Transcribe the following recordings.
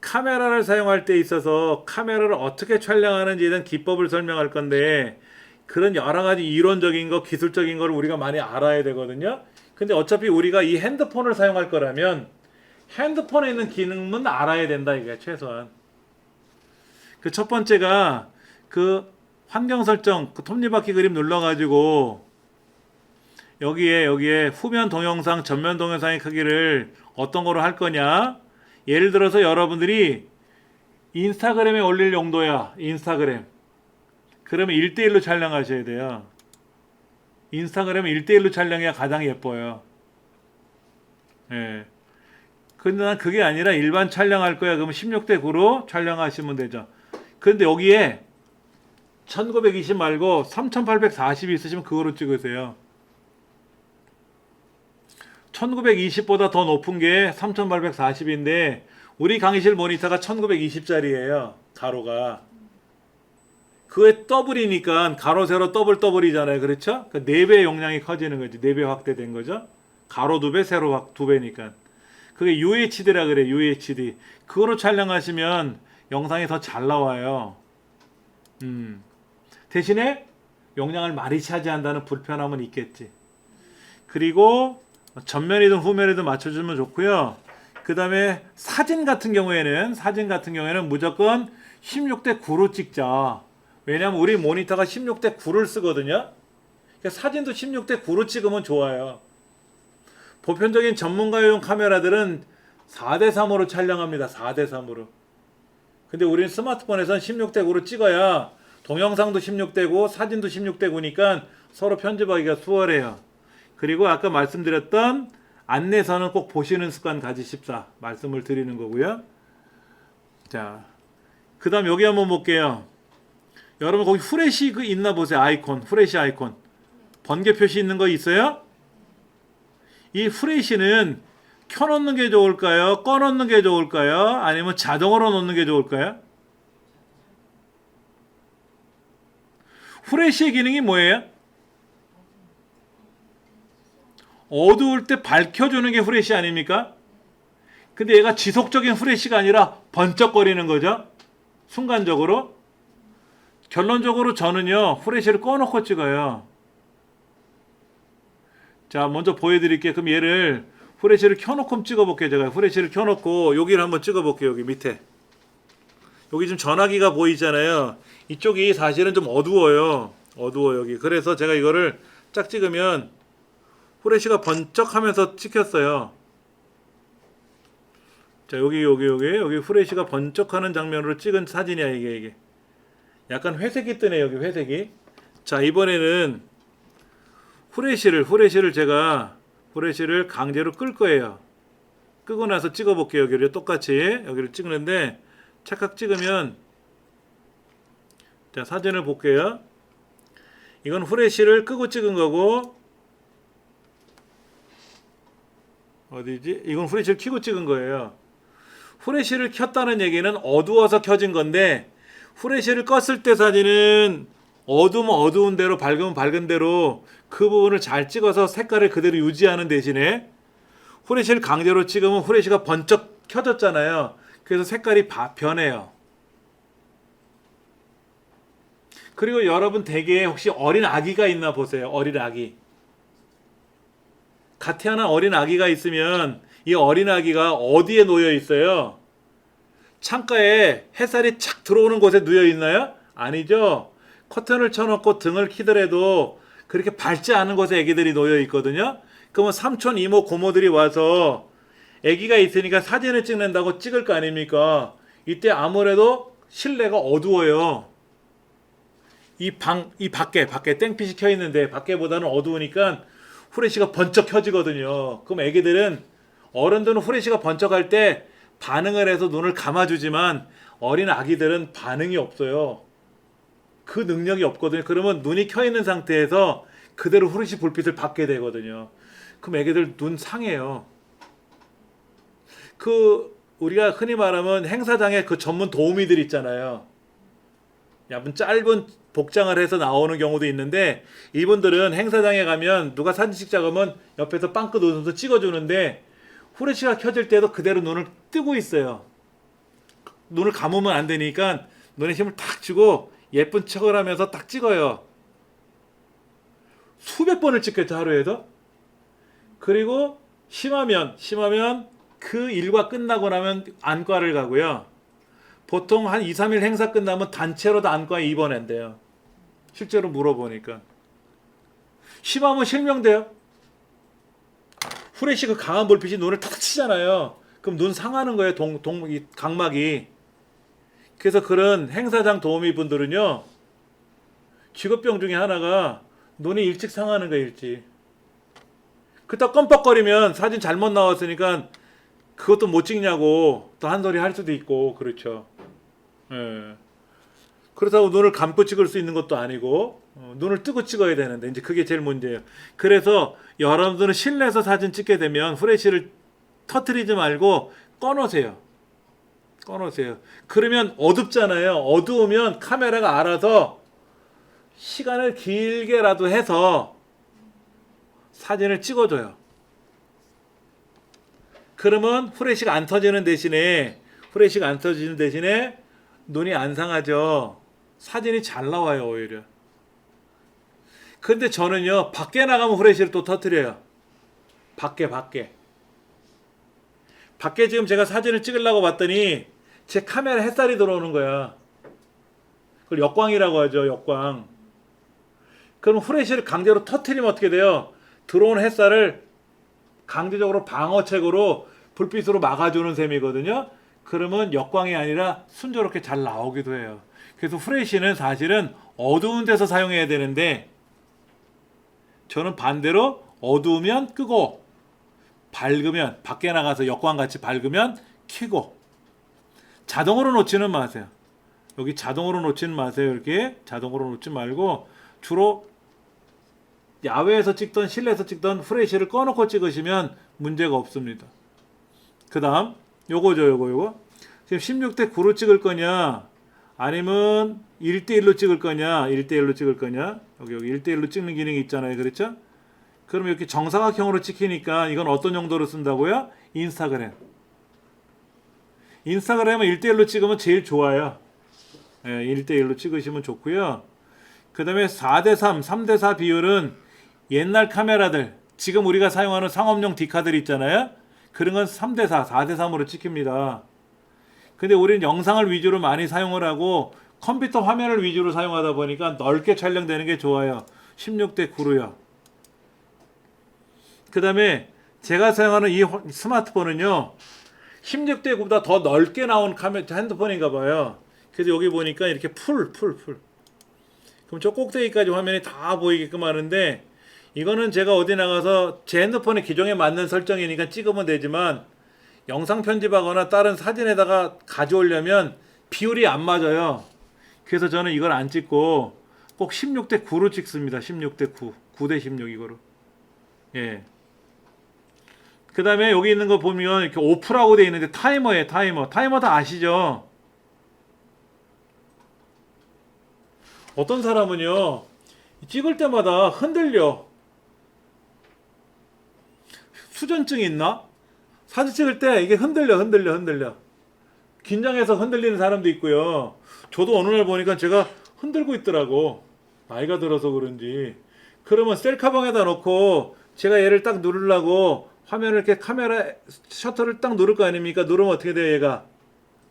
카메라를 사용할 때 있어서 카메라를 어떻게 촬영하는지에 대한 기법을 설명할 건데 그런 여러 가지 이론적인 거, 기술적인 걸 우리가 많이 알아야 되거든요. 근데 어차피 우리가 이 핸드폰을 사용할 거라면 핸드폰에 있는 기능은 알아야 된다 이게 최소한. 그 첫 번째가 그 환경 설정, 그 톱니바퀴 그림 눌러가지고 여기에 후면 동영상, 전면 동영상의 크기를 어떤 거로 할 거냐? 예를 들어서 여러분들이 인스타그램에 올릴 용도야. 인스타그램. 그러면 1대1로 촬영하셔야 돼요. 인스타그램은 1대1로 촬영해야 가장 예뻐요. 예. 근데 난 그게 아니라 일반 촬영할 거야. 그러면 16대9로 촬영하시면 되죠. 근데 여기에 1920 말고 3840 있으시면 그거로 찍으세요. 1920보다 더 높은 게 3840인데 우리 강의실 모니터가 1920짜리예요. 가로가. 그게 더블이니까 가로 세로 더블이잖아요. 그렇죠? 그 4배 용량이 커지는 거지. 4배 확대된 거죠. 가로 2배, 세로 2배니까. 그게 UHD라 그래. UHD. 그거로 촬영하시면 영상이 더 잘 나와요. 대신에 용량을 많이 차지한다는 불편함은 있겠지. 그리고 전면이든 후면이든 맞춰주면 좋고요. 그 다음에 사진 같은 경우에는 무조건 16대9로 찍자. 왜냐면 우리 모니터가 16대9를 쓰거든요. 그러니까 사진도 16대9로 찍으면 좋아요. 보편적인 전문가용 카메라들은 4대3으로 촬영합니다. 4대3으로. 근데 우리는 스마트폰에선 16대9로 찍어야 동영상도 16대9, 사진도 16대9니까 서로 편집하기가 수월해요. 그리고 아까 말씀드렸던 안내서는 꼭 보시는 습관 가지십사 말씀을 드리는 거고요. 자, 그 다음 여기 한번 볼게요. 여러분 거기 후레쉬 그 있나 보세요. 아이콘, 후레쉬 아이콘. 번개 표시 있는 거 있어요? 이 후레쉬는 켜놓는 게 좋을까요? 꺼놓는 게 좋을까요? 아니면 자동으로 놓는 게 좋을까요? 후레쉬의 기능이 뭐예요? 어두울 때 밝혀주는 게 후레쉬 아닙니까? 근데 얘가 지속적인 후레쉬가 아니라 번쩍거리는 거죠. 순간적으로. 결론적으로 저는요. 후레쉬를 꺼놓고 찍어요. 자, 먼저 보여드릴게요. 그럼 얘를 후레쉬를 켜놓고 찍어볼게요. 제가 후레쉬를 켜놓고 여기를 한번 찍어볼게요. 여기 밑에. 여기 지금 전화기가 보이잖아요. 이쪽이 사실은 좀 어두워요. 어두워 여기. 그래서 제가 이거를 쫙 찍으면 후레쉬가 번쩍하면서 찍혔어요. 자, 여기 후레쉬가 번쩍하는 장면으로 찍은 사진이야 이게. 약간 회색이 뜨네 여기 회색이. 자, 이번에는 후레쉬를 제가 후레쉬를 강제로 끌 거예요. 끄고 나서 찍어볼게요. 여기를 똑같이 여기를 찍는데 착각 찍으면 자, 사진을 볼게요. 이건 후레쉬를 끄고 찍은 거고 어디지? 이건 후레쉬를 켜고 찍은 거예요. 후레쉬를 켰다는 얘기는 어두워서 켜진 건데 후레쉬를 껐을 때 사진은 어두우면 어두운 대로 밝으면 밝은 대로 그 부분을 잘 찍어서 색깔을 그대로 유지하는 대신에 후레쉬를 강제로 찍으면 후레쉬가 번쩍 켜졌잖아요. 그래서 색깔이 변해요. 그리고 여러분 댁에 혹시 어린 아기가 있나 보세요. 어린 아기. 갓 태어난 어린 아기가 있으면 이 어린 아기가 어디에 놓여 있어요? 창가에 햇살이 착 들어오는 곳에 놓여 있나요? 아니죠. 커튼을 쳐놓고 등을 키더라도 그렇게 밝지 않은 곳에 아기들이 놓여 있거든요. 그러면 삼촌, 이모, 고모들이 와서 아기가 있으니까 사진을 찍는다고 찍을 거 아닙니까? 이때 아무래도 실내가 어두워요. 이 밖에 땡빛이 켜 있는데 밖에보다는 어두우니까 후레쉬가 번쩍 켜지거든요. 그럼 애기들은 어른들은 후레쉬가 번쩍할 때 반응을 해서 눈을 감아주지만 어린 아기들은 반응이 없어요. 그 능력이 없거든요. 그러면 눈이 켜 있는 상태에서 그대로 후레쉬 불빛을 받게 되거든요. 그럼 애기들 눈 상해요. 그 우리가 흔히 말하면 행사장에 그 전문 도우미들 있잖아요. 얇은 짧은 복장을 해서 나오는 경우도 있는데 이분들은 행사장에 가면 누가 사진 찍자고 하면 옆에서 빵긋 웃으면서 찍어주는데 후레쉬가 켜질 때도 그대로 눈을 뜨고 있어요. 눈을 감으면 안 되니까 눈에 힘을 탁 주고 예쁜 척을 하면서 딱 찍어요. 수백 번을 찍겠죠, 하루에도. 그리고 심하면 그 일과 끝나고 나면 안과를 가고요. 보통 한 2, 3일 행사 끝나면 단체로 다 안과에 입원한대요. 실제로 물어보니까. 심하면 실명돼요. 후레쉬 그 강한 불빛이 눈을 탁 치잖아요. 그럼 눈 상하는 거예요. 이 각막이. 그래서 그런 행사장 도우미 분들은요, 직업병 중에 하나가 눈이 일찍 상하는 거예요. 일찍. 그딱 껌뻑거리면 사진 잘못 나왔으니까 그것도 못 찍냐고 또 한 소리 할 수도 있고. 그렇죠. 예. 그렇다고 눈을 감고 찍을 수 있는 것도 아니고 눈을 뜨고 찍어야 되는데 이제 그게 제일 문제예요. 그래서 여러분들은 실내에서 사진 찍게 되면 후레쉬를 터트리지 말고 꺼놓으세요. 그러면 어둡잖아요. 어두우면 카메라가 알아서 시간을 길게라도 해서 사진을 찍어줘요. 그러면 후레쉬가 안 터지는 대신에 눈이 안 상하죠. 사진이 잘 나와요, 오히려. 근데 저는요, 밖에 나가면 후레쉬를 또 터뜨려요. 밖에 지금 제가 사진을 찍으려고 봤더니 제 카메라 햇살이 들어오는 거야. 그걸 역광이라고 하죠, 역광. 그럼 후레쉬를 강제로 터뜨리면 어떻게 돼요? 들어오는 햇살을 강제적으로 방어책으로 불빛으로 막아주는 셈이거든요. 그러면 역광이 아니라 순조롭게 잘 나오기도 해요. 그래서 후레쉬는 사실은 어두운 데서 사용해야 되는데 저는 반대로 어두우면 끄고 밝으면 밖에 나가서 역광같이 밝으면 켜고 자동으로 놓지는 마세요. 여기 자동으로 놓지는 마세요. 이렇게 자동으로 놓지 말고 주로 야외에서 찍던 실내에서 찍던 후레쉬를 꺼놓고 찍으시면 문제가 없습니다. 그 다음 요거죠. 요거 지금 16대 9로 찍을 거냐 아니면 1대1로 찍을 거냐 여기 1대1로 찍는 기능이 있잖아요. 그렇죠? 그럼 이렇게 정사각형으로 찍히니까 이건 어떤 용도로 쓴다고요? 인스타그램은 1대1로 찍으면 제일 좋아요. 1대1로 찍으시면 좋고요. 그 다음에 4대3, 3대4 비율은 옛날 카메라들 지금 우리가 사용하는 상업용 디카들 있잖아요. 그런 건 3대4, 4대3으로 찍힙니다. 근데 우리는 영상을 위주로 많이 사용을 하고 컴퓨터 화면을 위주로 사용하다 보니까 넓게 촬영되는 게 좋아요. 16대 9로요. 그 다음에 제가 사용하는 이 스마트폰은요 16대 9보다 더 넓게 나온 핸드폰인가 봐요. 그래서 여기 보니까 이렇게 풀 그럼 저 꼭대기까지 화면이 다 보이게끔 하는데 이거는 제가 어디 나가서 제 핸드폰의 기종에 맞는 설정이니까 찍으면 되지만 영상 편집하거나 다른 사진에다가 가져오려면 비율이 안 맞아요. 그래서 저는 이걸 안 찍고 꼭 16대 9로 찍습니다. 16대 9, 9대 16 이거로. 예. 그 다음에 여기 있는 거 보면 이렇게 오프라고 되어 있는데 타이머예요. 타이머 다 아시죠? 어떤 사람은요 찍을 때마다 흔들려. 수전증이 있나? 사진 찍을 때 이게 흔들려. 긴장해서 흔들리는 사람도 있고요. 저도 어느 날 보니까 제가 흔들고 있더라고. 나이가 들어서 그런지. 그러면 셀카봉에다 놓고 제가 얘를 딱 누르려고 화면을 이렇게 카메라 셔터를 딱 누를 거 아닙니까? 누르면 어떻게 돼요? 얘가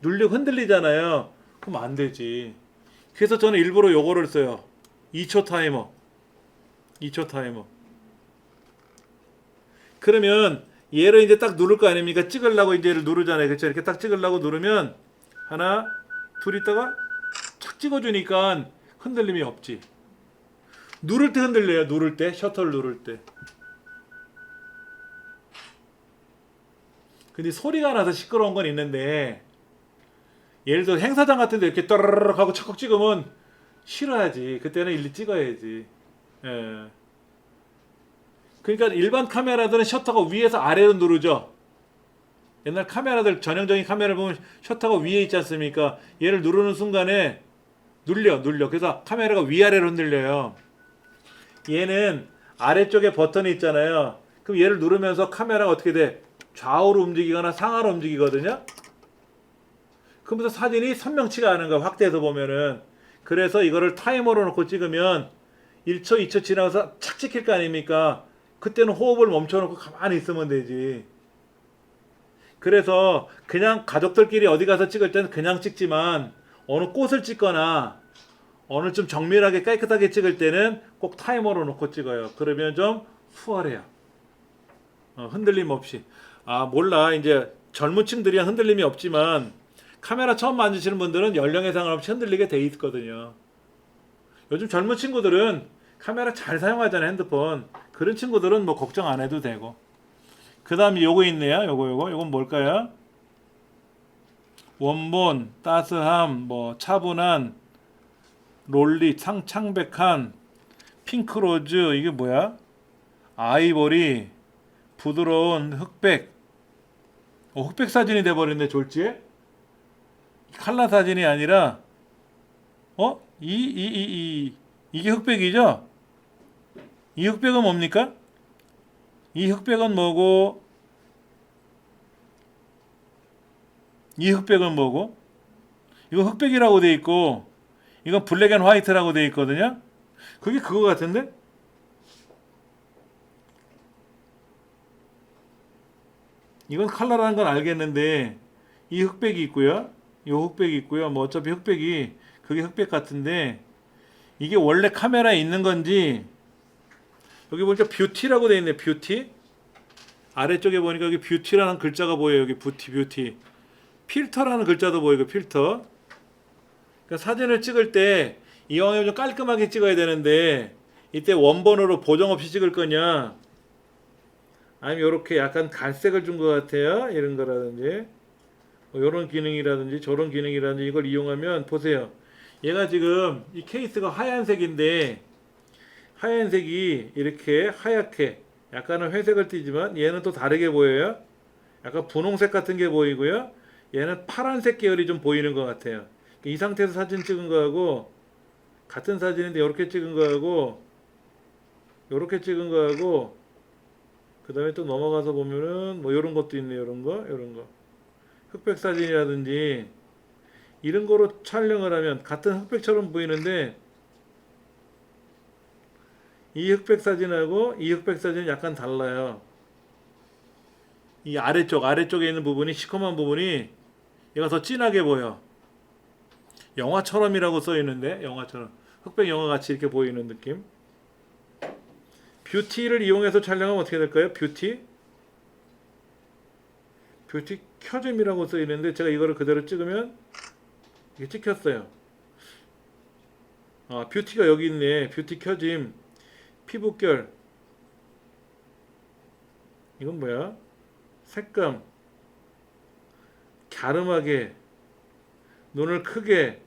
눌리고 흔들리잖아요. 그럼 안 되지. 그래서 저는 일부러 요거를 써요. 2초 타이머. 그러면 얘를 이제 딱 누를 거 아닙니까? 찍으려고 이제 얘를 누르잖아요. 그렇죠? 이렇게 딱 찍으려고 누르면 하나, 둘 있다가 착 찍어주니까 흔들림이 없지. 누를 때 흔들려요. 셔터를 누를 때. 근데 소리가 나서 시끄러운 건 있는데 예를 들어 행사장 같은 데 이렇게 떠르르륵 하고 척 찍으면 싫어야지. 그때는 일일이 찍어야지. 예. 그러니까 일반 카메라들은 셔터가 위에서 아래로 누르죠. 옛날 카메라들 전형적인 카메라를 보면 셔터가 위에 있지 않습니까? 얘를 누르는 순간에 눌려. 그래서 카메라가 위아래로 흔들려요. 얘는 아래쪽에 버튼이 있잖아요. 그럼 얘를 누르면서 카메라가 어떻게 돼? 좌우로 움직이거나 상하로 움직이거든요. 그러면서 사진이 선명치가 않은 거야. 확대해서 보면은. 그래서 이거를 타이머로 놓고 찍으면 1초, 2초 지나서 착 찍힐 거 아닙니까? 그때는 호흡을 멈춰놓고 가만히 있으면 되지. 그래서 그냥 가족들끼리 어디 가서 찍을 때는 그냥 찍지만 어느 꽃을 찍거나 어느 좀 정밀하게 깨끗하게 찍을 때는 꼭 타이머로 놓고 찍어요. 그러면 좀 수월해요. 흔들림 없이. 아, 몰라. 이제 젊은 층들이야 흔들림이 없지만 카메라 처음 만지시는 분들은 연령에 상관없이 흔들리게 돼 있거든요. 요즘 젊은 친구들은 카메라 잘 사용하잖아요, 핸드폰. 그런 친구들은 뭐 걱정 안 해도 되고. 그 다음에 요거 있네요. 요건 뭘까요? 원본, 따스함, 뭐 차분한, 롤리, 창백한, 핑크로즈, 이게 뭐야? 아이보리, 부드러운 흑백. 흑백 사진이 돼버렸네, 졸지에? 칼라 사진이 아니라, 이게 흑백이죠? 이 흑백은 뭡니까? 이 흑백은 뭐고, 이 흑백은 뭐고, 이거 흑백이라고 돼 있고, 이건 블랙 앤 화이트라고 돼 있거든요? 그게 그거 같은데? 이건 컬러라는 건 알겠는데, 이 흑백이 있고요. 이 흑백이 있고요. 뭐 어차피 흑백이, 그게 흑백 같은데, 이게 원래 카메라에 있는 건지, 여기 보니까 뷰티라고 돼 있네, 뷰티. 아래쪽에 보니까 여기 뷰티라는 글자가 보여요. 여기 뷰티. 필터라는 글자도 보이고, 필터. 그러니까 사진을 찍을 때 이왕이면 좀 깔끔하게 찍어야 되는데 이때 원본으로 보정 없이 찍을 거냐, 아니면 이렇게 약간 갈색을 준 것 같아요. 이런 거라든지 뭐 이런 기능이라든지 저런 기능이라든지 이걸 이용하면 보세요. 얘가 지금 이 케이스가 하얀색인데 하얀색이 이렇게 하얗게 약간은 회색을 띠지만 얘는 또 다르게 보여요. 약간 분홍색 같은 게 보이고요. 얘는 파란색 계열이 좀 보이는 것 같아요. 이 상태에서 사진 찍은 거하고 같은 사진인데 이렇게 찍은 거하고 이렇게 찍은 거하고 그 다음에 또 넘어가서 보면은 뭐 이런 것도 있네요. 이런 거 흑백 사진이라든지 이런 거로 촬영을 하면 같은 흑백처럼 보이는데 이 흑백 사진하고 이 흑백 사진은 약간 달라요. 이 아래쪽에 있는 부분이 시커먼 부분이 얘가 더 진하게 보여. 영화처럼이라고 써 있는데 영화처럼 흑백 영화 같이 이렇게 보이는 느낌. 뷰티를 이용해서 촬영하면 어떻게 될까요? 뷰티 켜짐이라고 써 있는데 제가 이거를 그대로 찍으면 이게 찍혔어요. 아, 뷰티가 여기 있네. 뷰티 켜짐, 피부결. 이건 뭐야? 색감, 갸름하게, 눈을 크게.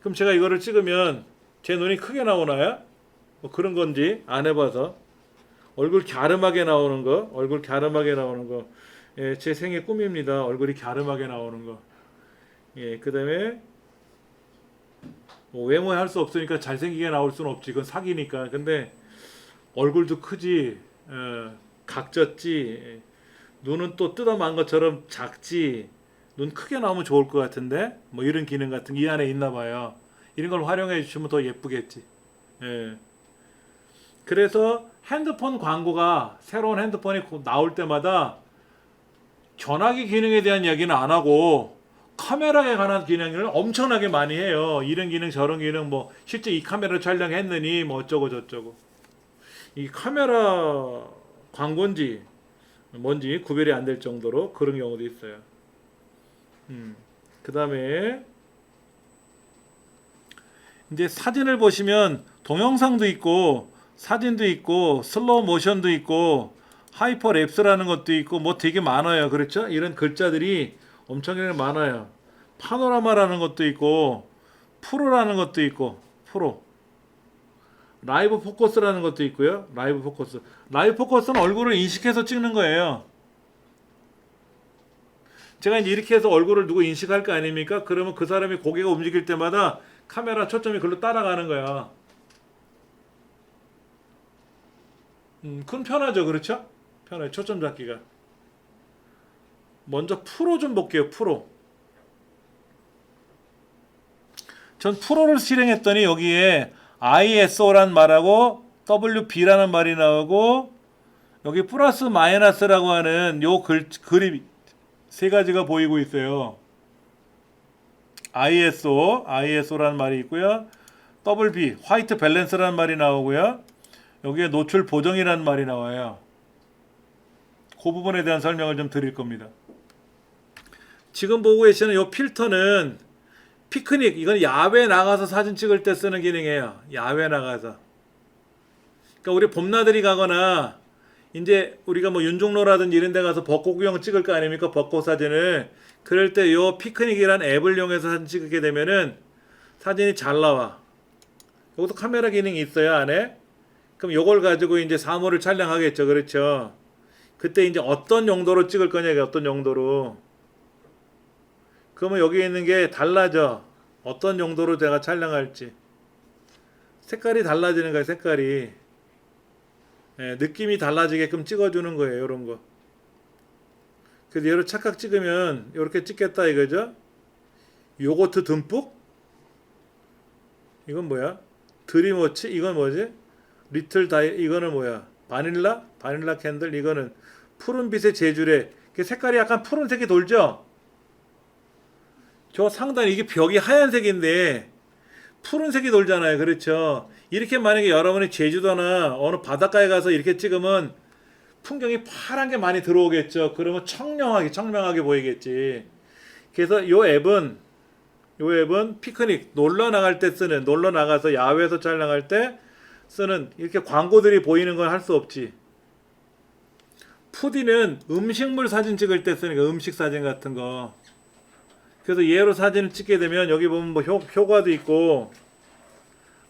그럼 제가 이거를 찍으면 제 눈이 크게 나오나요? 뭐 그런 건지 안 해봐서. 얼굴 갸름하게 나오는 거. 예, 제 생애 꿈입니다. 얼굴이 갸름하게 나오는 거. 예, 그 다음에 뭐 외모에 할 수 없으니까 잘생기게 나올 수는 없지. 그건 사기니까. 근데 얼굴도 크지, 각졌지, 눈은 또 뜯어만 것처럼 작지. 눈 크게 나오면 좋을 것 같은데 뭐 이런 기능 같은 게 이 안에 있나 봐요. 이런 걸 활용해 주시면 더 예쁘겠지. 예. 그래서 핸드폰 광고가 새로운 핸드폰이 나올 때마다 전화기 기능에 대한 이야기는 안 하고 카메라에 관한 기능을 엄청나게 많이 해요. 이런 기능 저런 기능, 뭐 실제 이 카메라로 촬영했느니 뭐 어쩌고 저쩌고. 이 카메라 광고인지 뭔지 구별이 안 될 정도로 그런 경우도 있어요. 그 다음에 이제 사진을 보시면 동영상도 있고 사진도 있고 슬로우 모션도 있고 하이퍼 랩스라는 것도 있고 뭐 되게 많아요. 그렇죠? 이런 글자들이 엄청나게 많아요. 파노라마라는 것도 있고 프로라는 것도 있고 프로, 라이브 포커스라는 것도 있고요. 라이브 포커스는 얼굴을 인식해서 찍는 거예요. 제가 이제 이렇게 해서 얼굴을 누구 인식할 거 아닙니까? 그러면 그 사람이 고개가 움직일 때마다 카메라 초점이 글로 따라가는 거야. 그건 편하죠. 그렇죠? 편해요. 초점 잡기가. 먼저 프로 좀 볼게요. 프로. 전 프로를 실행했더니 여기에 ISO란 말하고 WB라는 말이 나오고 여기 플러스 마이너스라고 하는 요 그림 세 가지가 보이고 있어요. ISO라는 말이 있고요. WB, 화이트 밸런스라는 말이 나오고요. 여기에 노출 보정이라는 말이 나와요. 그 부분에 대한 설명을 좀 드릴 겁니다. 지금 보고 계시는 이 필터는 피크닉, 이건 야외 나가서 사진 찍을 때 쓰는 기능이에요. 야외 나가서. 그러니까 우리 봄나들이 가거나 이제 우리가 뭐 윤종로라든지 이런 데 가서 벚꽃 구경 찍을 거 아닙니까? 벚꽃 사진을. 그럴 때 이 피크닉이란 앱을 이용해서 사진 찍게 되면은 사진이 잘 나와. 여기도 카메라 기능이 있어요, 안에. 그럼 요걸 가지고 이제 사물을 촬영하겠죠. 그렇죠? 그때 이제 어떤 용도로 찍을 거냐, 어떤 용도로. 그러면 여기 있는 게 달라져. 어떤 용도로 제가 촬영할지. 색깔이 달라지는 거예요, 색깔이. 예, 느낌이 달라지게끔 찍어주는 거예요, 이런 거. 그래서 얘를 착각 찍으면 이렇게 찍겠다 이거죠. 요거트 듬뿍? 이건 뭐야? 드림워치? 이건 뭐지? 리틀 다이 이거는 뭐야? 바닐라 캔들? 이거는 푸른빛의 제주래. 색깔이 약간 푸른색이 돌죠? 저 상단에 이게 벽이 하얀색인데 푸른색이 돌잖아요. 그렇죠? 이렇게 만약에 여러분이 제주도나 어느 바닷가에 가서 이렇게 찍으면 풍경이 파란 게 많이 들어오겠죠. 그러면 청명하게 보이겠지. 그래서 요 앱은 피크닉 놀러 나갈 때 쓰는, 놀러 나가서 야외에서 촬영할 때 쓰는, 이렇게 광고들이 보이는 건 할 수 없지. 푸디는 음식물 사진 찍을 때 쓰는 거, 음식 사진 같은 거. 그래서 얘로 사진을 찍게 되면 여기 보면 뭐 효과도 있고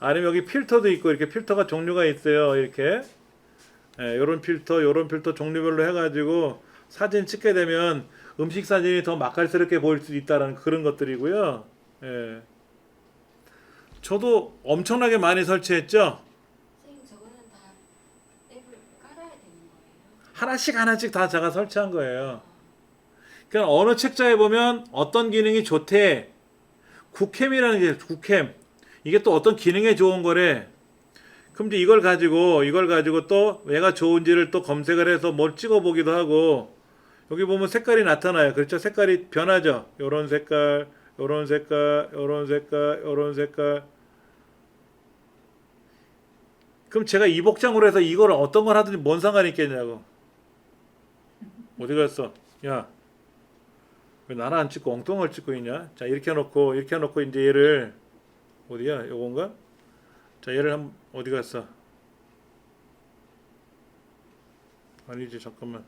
아니면 여기 필터도 있고 이렇게 필터가 종류가 있어요. 이렇게 요런 필터 종류별로 해가지고 사진 찍게 되면 음식 사진이 더 맛깔스럽게 보일 수 있다는 그런 것들이고요. 예. 저도 엄청나게 많이 설치했죠. 선생님 저거는 다 앱을 깔아야 되는 거예요? 하나씩 다 제가 설치한 거예요. 그러니까 어느 책자에 보면 어떤 기능이 좋대. 국캠이라는 게 국캠. 이게 또 어떤 기능에 좋은 거래. 그럼 이제 이걸 가지고 또 얘가 좋은지를 또 검색을 해서 뭘 찍어보기도 하고 여기 보면 색깔이 나타나요. 그렇죠? 색깔이 변하죠. 요런 색깔, 요런 색깔, 요런 색깔, 요런 색깔. 그럼 제가 이 복장으로 해서 이걸 어떤 걸 하든지 뭔 상관이 있겠냐고. 어디 갔어? 야, 왜 나는 안 찍고 엉뚱한 걸 찍고 있냐? 자, 이렇게 해놓고 이제 얘를 어디야? 요건가? 자, 얘를 어디 갔어? 아니지, 잠깐만.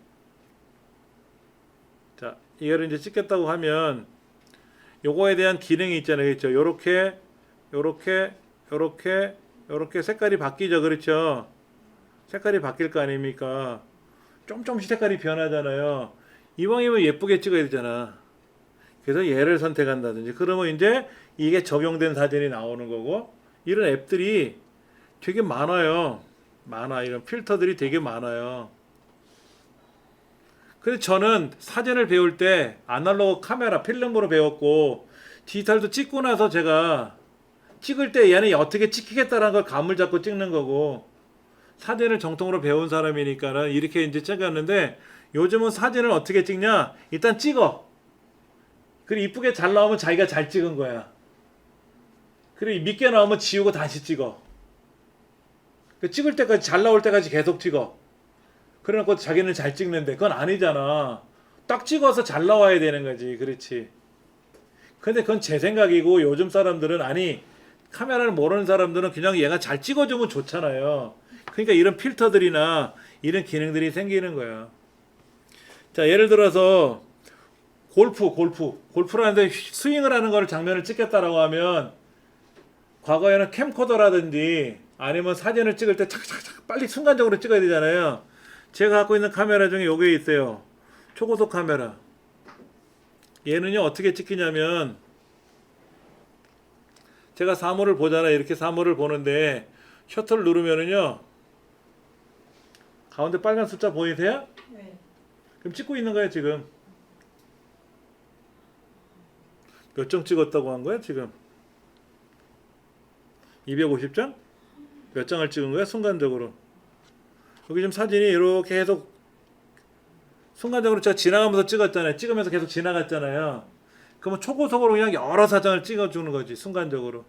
자, 이거를 이제 찍겠다고 하면 요거에 대한 기능이 있잖아요. 그렇죠? 요렇게 색깔이 바뀌죠. 그렇죠? 색깔이 바뀔 거 아닙니까? 조금씩 색깔이 변하잖아요. 이왕이면 예쁘게 찍어야 되잖아. 그래서 얘를 선택한다든지 그러면 이제 이게 적용된 사진이 나오는 거고 이런 앱들이 되게 많아요. 이런 필터들이 되게 많아요. 근데 저는 사진을 배울 때 아날로그 카메라 필름으로 배웠고 디지털도 찍고 나서 제가 찍을 때 얘는 어떻게 찍히겠다라는 걸 감을 잡고 찍는 거고 사진을 정통으로 배운 사람이니까는 이렇게 이제 찍었는데 요즘은 사진을 어떻게 찍냐? 일단 찍어. 그리고 이쁘게 잘 나오면 자기가 잘 찍은 거야. 그리고 믿게 나오면 지우고 다시 찍어. 찍을 때까지 잘 나올 때까지 계속 찍어. 그래놓고 자기는 잘 찍는데 그건 아니잖아. 딱 찍어서 잘 나와야 되는 거지. 그렇지. 근데 그건 제 생각이고 요즘 사람들은 아니 카메라를 모르는 사람들은 그냥 얘가 잘 찍어주면 좋잖아요. 그러니까 이런 필터들이나 이런 기능들이 생기는 거야. 자, 예를 들어서 골프라는데 스윙을 하는 거를 장면을 찍겠다라고 하면 과거에는 캠코더라든지 아니면 사진을 찍을 때 착착착 빨리 순간적으로 찍어야 되잖아요. 제가 갖고 있는 카메라 중에 요게 있어요. 초고속 카메라. 얘는요 어떻게 찍히냐면 제가 사물을 보잖아요. 이렇게 사물을 보는데 셔터를 누르면은요 가운데 빨간 숫자 보이세요? 네. 그럼 찍고 있는 거예요 지금. 몇 점 찍었다고 한 거야 지금? 250장? 몇 장을 찍은 거야? 순간적으로. 여기 지금 사진이 이렇게 계속 순간적으로 제가 지나가면서 찍었잖아요. 찍으면서 계속 지나갔잖아요. 그러면 초고속으로 그냥 여러 사진을 찍어주는 거지, 순간적으로.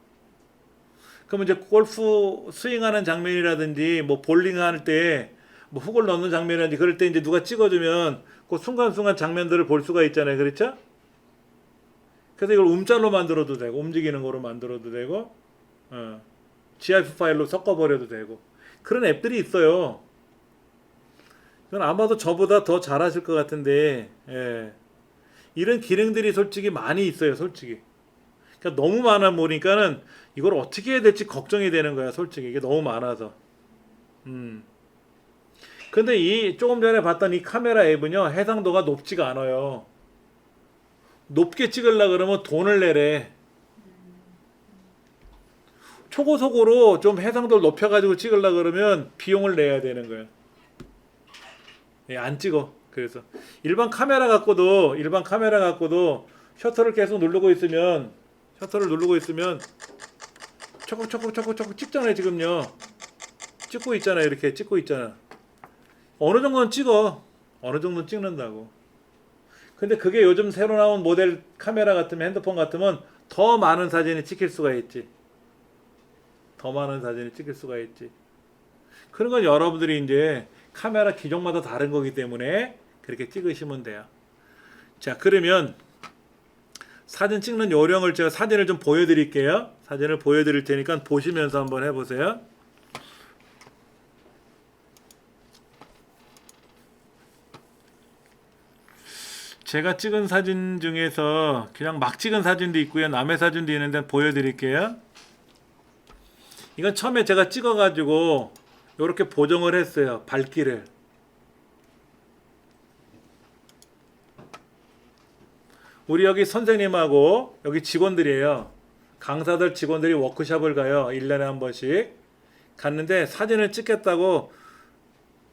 그러면 이제 골프 스윙하는 장면이라든지 뭐 볼링 할 때 뭐 훅을 넣는 장면이라든지 그럴 때 이제 누가 찍어주면 그 순간순간 장면들을 볼 수가 있잖아요. 그렇죠? 그래서 이걸 움짤로 만들어도 되고 움직이는 거로 만들어도 되고 GIF 파일로 섞어버려도 되고 그런 앱들이 있어요. 이건 아마도 저보다 더 잘하실 것 같은데 예. 이런 기능들이 솔직히 많이 있어요. 솔직히. 그러니까 너무 많아 보니까는 이걸 어떻게 해야 될지 걱정이 되는 거야. 솔직히 이게 너무 많아서. 근데 이 조금 전에 봤던 이 카메라 앱은요 해상도가 높지가 않아요. 높게 찍으려 그러면 돈을 내래. 초고속으로 좀 해상도를 높여가지고 찍으려 그러면 비용을 내야 되는 거예요. 예, 안 찍어. 그래서 일반 카메라 갖고도 셔터를 계속 누르고 있으면 초록 찍잖아요. 지금요 찍고 있잖아요. 이렇게 찍고 있잖아. 어느 정도는 찍어. 어느 정도는 찍는다고. 근데 그게 요즘 새로 나온 모델 카메라 같으면 핸드폰 같으면 더 많은 사진이 찍힐 수가 있지. 더 많은 사진이 찍힐 수가 있지. 그런 건 여러분들이 이제 카메라 기종마다 다른 거기 때문에 그렇게 찍으시면 돼요. 자, 그러면 사진 찍는 요령을 제가 사진을 좀 보여드릴게요. 사진을 보여드릴 테니까 보시면서 한번 해보세요. 제가 찍은 사진 중에서 그냥 막 찍은 사진도 있고요. 남의 사진도 있는데 보여드릴게요. 이건 처음에 제가 찍어가지고 이렇게 보정을 했어요. 밝기를. 우리 여기 선생님하고 여기 직원들이에요. 강사들 직원들이 워크숍을 가요. 1년에 한 번씩. 갔는데 사진을 찍겠다고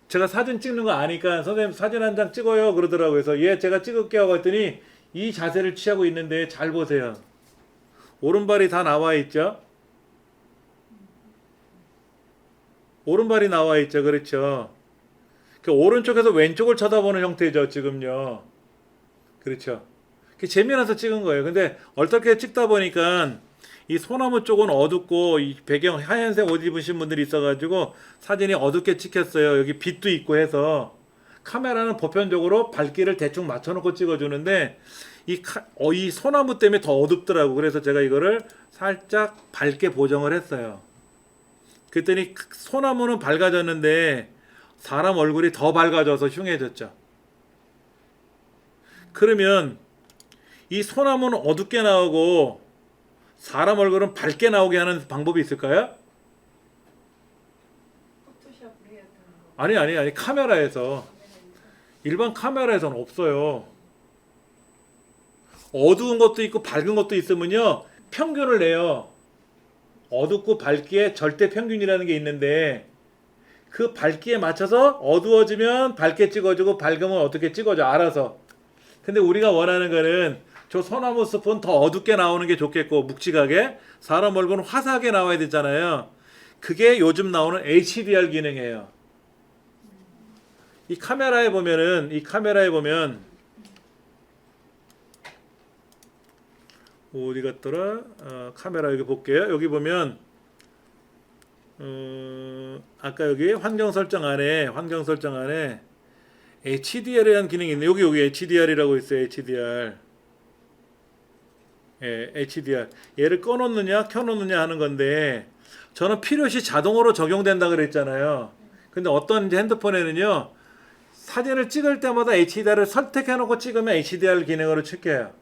제가 사진 찍는 거 아니까 선생님 사진 한 장 찍어요 그러더라고요. 그래서 예 제가 찍을게요 하고 했더니 이 자세를 취하고 있는데 잘 보세요. 오른발이 다 나와 있죠. 오른발이 나와 있죠. 그렇죠. 그 오른쪽에서 왼쪽을 쳐다보는 형태죠. 지금요. 그렇죠. 재미나서 찍은 거예요. 근데 어떻게 찍다 보니까 이 소나무 쪽은 어둡고 이 배경 하얀색 옷 입으신 분들이 있어가지고 사진이 어둡게 찍혔어요. 여기 빛도 있고 해서 카메라는 보편적으로 밝기를 대충 맞춰놓고 찍어주는데 이 소나무 때문에 더 어둡더라고. 그래서 제가 이거를 살짝 밝게 보정을 했어요. 그랬더니 소나무는 밝아졌는데 사람 얼굴이 더 밝아져서 흉해졌죠. 그러면 이 소나무는 어둡게 나오고 사람 얼굴은 밝게 나오게 하는 방법이 있을까요? 아니 카메라에서 일반 카메라에서는 없어요. 어두운 것도 있고 밝은 것도 있으면요 평균을 내요. 어둡고 밝기에 절대 평균이라는 게 있는데 그 밝기에 맞춰서 어두워지면 밝게 찍어주고 밝으면 어떻게 찍어줘 알아서. 근데 우리가 원하는 거는 저 소나무 숲은 더 어둡게 나오는 게 좋겠고 묵직하게 사람 얼굴은 화사하게 나와야 되잖아요. 그게 요즘 나오는 HDR 기능이에요. 이 카메라에 보면 어디 갔더라? 카메라 여기 볼게요. 여기 보면 아까 여기 환경 설정 안에 HDR이라는 기능이 있네. 여기 HDR이라고 있어요. HDR. 예, HDR. 얘를 꺼놓느냐 켜놓느냐 하는 건데 저는 필요시 자동으로 적용된다 그랬잖아요. 근데 어떤 이제 핸드폰에는요 사진을 찍을 때마다 HDR을 선택해놓고 찍으면 HDR 기능으로 찍혀요.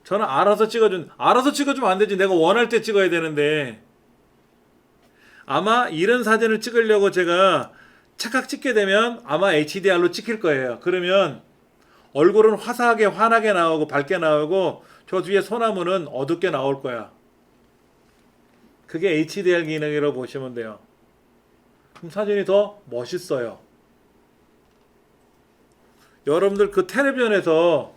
저는 알아서 찍어주면 안 되지. 내가 원할 때 찍어야 되는데 아마 이런 사진을 찍으려고 제가 착각 찍게 되면 아마 HDR로 찍힐 거예요. 그러면 얼굴은 화사하게 환하게 나오고 밝게 나오고 저 뒤에 소나무는 어둡게 나올 거야. 그게 HDR 기능이라고 보시면 돼요. 그럼 사진이 더 멋있어요. 여러분들 그 텔레비전도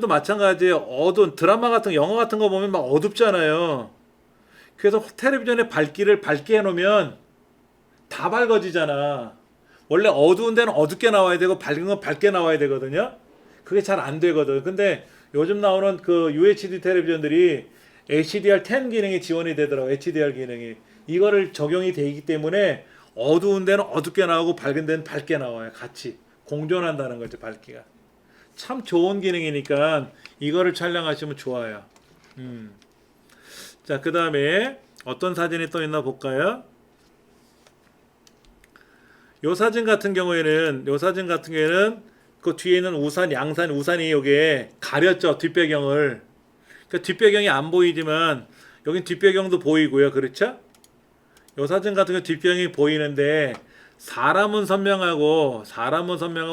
마찬가지예요. 어두운 드라마 같은 영화 같은 거 보면 막 어둡잖아요. 그래서 텔레비전의 밝기를 밝게 해놓으면 다 밝아지잖아. 원래 어두운 데는 어둡게 나와야 되고 밝은 건 밝게 나와야 되거든요. 그게 잘 안 되거든. 근데 요즘 나오는 그 UHD 텔레비전들이 HDR10 기능이 지원이 되더라고. HDR 기능이. 이거를 적용이 되기 때문에 어두운 데는 어둡게 나오고 밝은 데는 밝게 나와요. 같이 공존한다는 거죠. 밝기가. 참 좋은 기능이니까 이거를 촬영하시면 좋아요. 자, 그 다음에 어떤 사진이 또 있나 볼까요? 요 사진 같은 경우에는 그 뒤에 있는 우산, 양산, 우산이 여기에 가렸죠. 뒷배경을. 그러니까 뒷배경이 안 보이지만 여긴 뒷배경도 보이고요. 그렇죠? 요 사진 같은 경우 뒷배경이 보이는데 사람은 선명하고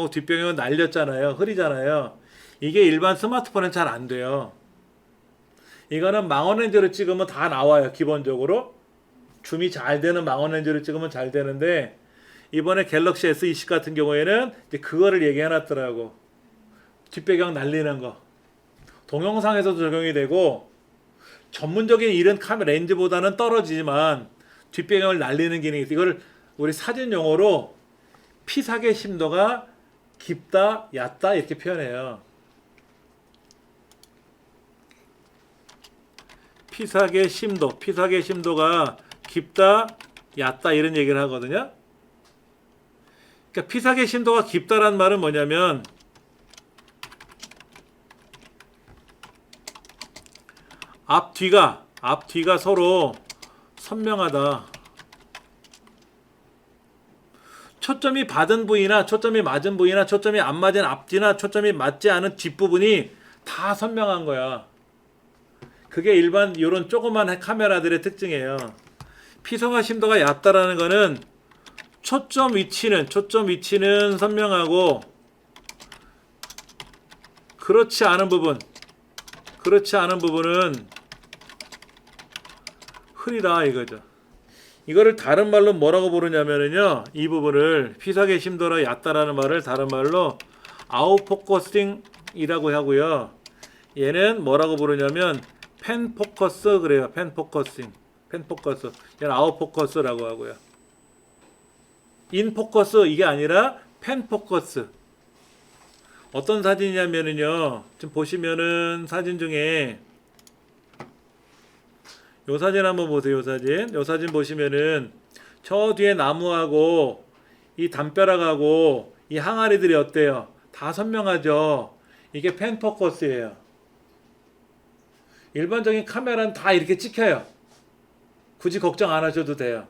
뒷배경은 날렸잖아요. 흐리잖아요. 이게 일반 스마트폰은 잘 안 돼요. 이거는 망원렌즈로 찍으면 다 나와요. 기본적으로. 줌이 잘 되는 망원렌즈로 찍으면 잘 되는데 이번에 갤럭시 S20 같은 경우에는 이제 그거를 얘기해놨더라고. 뒷배경 날리는 거. 동영상에서도 적용이 되고 전문적인 이런 카메라 렌즈보다는 떨어지지만 뒷배경을 날리는 기능이 있어. 이걸 우리 사진 용어로 피사계 심도가 깊다, 얕다 이렇게 표현해요. 피사계 심도가 깊다, 얕다 이런 얘기를 하거든요. 그러니까 피사계 심도가 깊다란 말은 뭐냐면 앞뒤가 서로 선명하다. 초점이 받은 부위나 초점이 맞은 부위나 초점이 안 맞은 앞뒤나 초점이 맞지 않은 뒷부분이 다 선명한 거야. 그게 일반 이런 조그만 카메라들의 특징이에요. 피사계 심도가 얕다라는 거는 초점 위치는 선명하고 그렇지 않은 부분은 흐리다 이거죠. 이거를 다른 말로 뭐라고 부르냐면요. 이 부분을 피사계 심도가 얕다라는 말을 다른 말로 아웃포커싱이라고 하고요. 얘는 뭐라고 부르냐면 펜포커스 그래요. 펜포커스. 얘는 아웃포커스라고 하고요. 인포커스 이게 아니라 펜포커스. 어떤 사진이냐면요. 지금 보시면은 사진 중에 요 사진 한번 보세요. 요 사진 보시면은 저 뒤에 나무하고 이 담벼락하고 이 항아리들이 어때요? 다 선명하죠. 이게 펜포커스예요. 일반적인 카메라는 다 이렇게 찍혀요. 굳이 걱정 안 하셔도 돼요.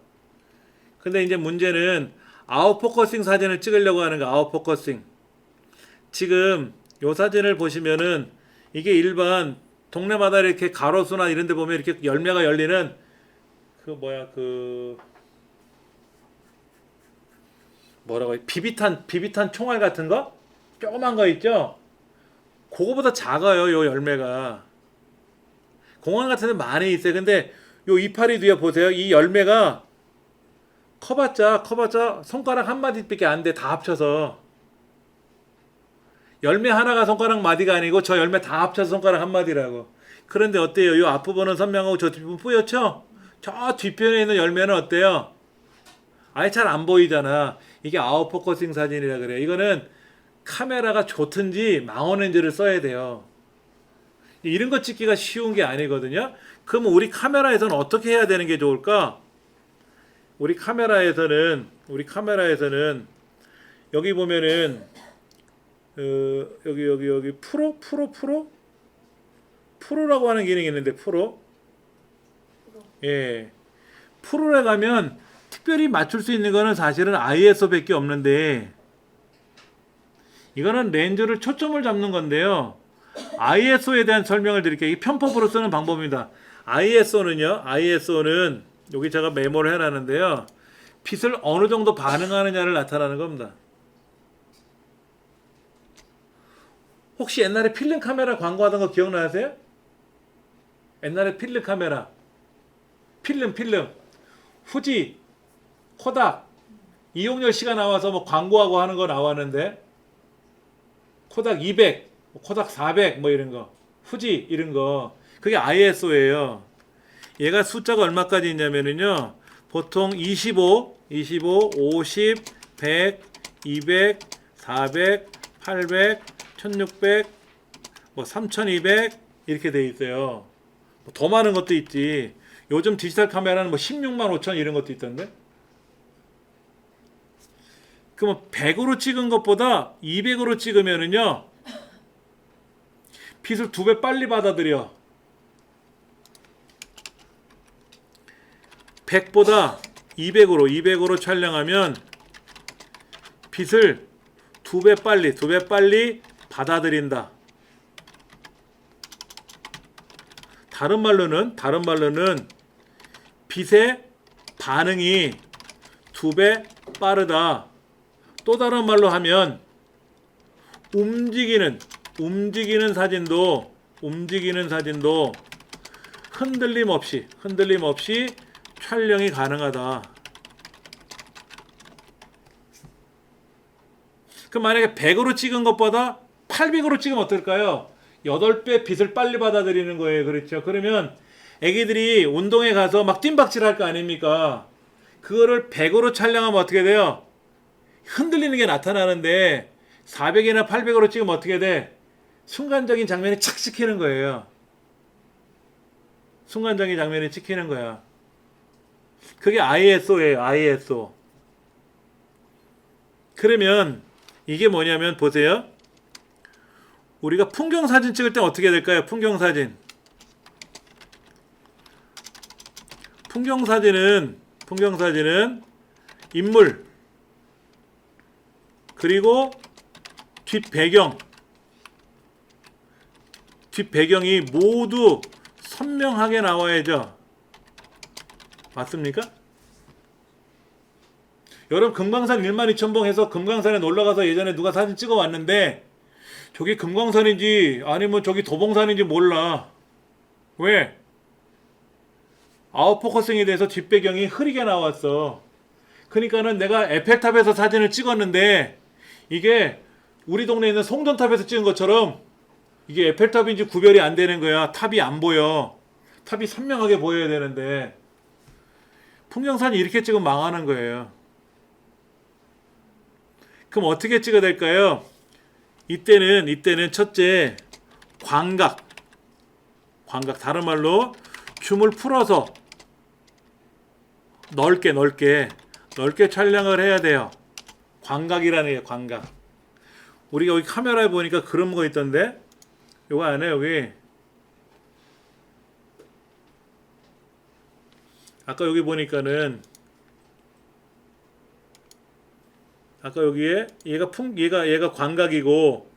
근데 이제 문제는 아웃포커싱 사진을 찍으려고 하는 거. 아웃포커싱. 지금 요 사진을 보시면은 이게 일반 동네마다 이렇게 가로수나 이런 데 보면 이렇게 열매가 열리는 뭐라고 해? 비비탄 총알 같은 거? 조그만 거 있죠? 그거보다 작아요. 요 열매가. 공원 같은 데 많이 있어요. 근데 요 이파리 뒤에 보세요. 이 열매가 커봤자 손가락 한 마디밖에 안 돼. 다 합쳐서. 열매 하나가 손가락 마디가 아니고 저 열매 다 합쳐서 손가락 한 마디라고. 그런데 어때요? 이 앞부분은 선명하고 저 뒷부분 뿌옇죠? 저 뒷편에 있는 열매는 어때요? 아예 잘 안 보이잖아. 이게 아웃포커싱 사진이라 그래요. 이거는 카메라가 좋든지 망원렌즈를 써야 돼요. 이런 거 찍기가 쉬운 게 아니거든요. 그러면 우리 카메라에서는 어떻게 해야 되는 게 좋을까? 우리 카메라에서는 여기 보면은 여기 프로라고 하는 기능이 있는데 예. 프로에 가면 특별히 맞출 수 있는 거는 사실은 ISO밖에 없는데 이거는 렌즈를 초점을 잡는 건데요. ISO에 대한 설명을 드릴게요. 이 편법으로 쓰는 방법입니다. ISO는 여기 제가 메모를 해놨는데요. 빛을 어느 정도 반응하느냐를 나타나는 겁니다. 혹시 옛날에 필름 카메라 광고하던 거 기억나세요? 옛날에 필름 카메라 필름 후지 코닥 이용렬 씨가 나와서 뭐 광고하고 하는 거 나왔는데 코닥 200 코닥 400 뭐 이런 거 후지 이런 거 그게 ISO예요. 얘가 숫자가 얼마까지 있냐면은요. 보통 25, 50, 100, 200, 400, 800, 1600, 뭐 3200 이렇게 돼 있어요. 뭐더 많은 것도 있지. 요즘 디지털 카메라는 뭐 16만 5천 이런 것도 있던데. 그러면 100으로 찍은 것보다 200으로 찍으면은요. 빛을 2배 빨리 받아들여. 100보다 200으로 촬영하면 빛을 2배 빨리 받아들인다. 다른 말로는 빛의 반응이 2배 빠르다. 또 다른 말로 하면 움직이는 사진도 흔들림 없이 촬영이 가능하다. 그럼 만약에 100으로 찍은 것보다 800으로 찍으면 어떨까요? 8배 빛을 빨리 받아들이는 거예요. 그렇죠? 그러면 애기들이 운동에 가서 막 뜀박질 할 거 아닙니까? 그거를 100으로 촬영하면 어떻게 돼요? 흔들리는 게 나타나는데 400이나 800으로 찍으면 어떻게 돼? 순간적인 장면이 착 찍히는 거예요. 순간적인 장면이 찍히는 거야. 그게 ISO예요. ISO. 그러면 이게 뭐냐면 보세요. 우리가 풍경 사진 찍을 때 어떻게 될까요? 풍경 사진은 인물 그리고 뒷배경이 모두 선명하게 나와야죠. 맞습니까? 여러분 금강산 12,000봉 해서 금강산에 놀러가서 예전에 누가 사진 찍어 왔는데 저기 금강산인지 아니면 저기 도봉산인지 몰라. 왜? 아웃포커싱에 대해서 뒷배경이 흐리게 나왔어. 그러니까는 내가 에펠탑에서 사진을 찍었는데 이게 우리 동네에 있는 송전탑에서 찍은 것처럼 이게 에펠탑인지 구별이 안 되는 거야. 탑이 안 보여. 탑이 선명하게 보여야 되는데 풍경사진 이렇게 찍으면 망하는 거예요. 그럼 어떻게 찍어야 될까요? 이때는 첫째 광각 다른 말로 줌을 풀어서 넓게 촬영을 해야 돼요. 광각이라는 게 광각. 우리가 여기 카메라에 보니까 그런 거 있던데 요거 안에 여기 아까 여기 보니까는 아까 여기에 얘가 광각이고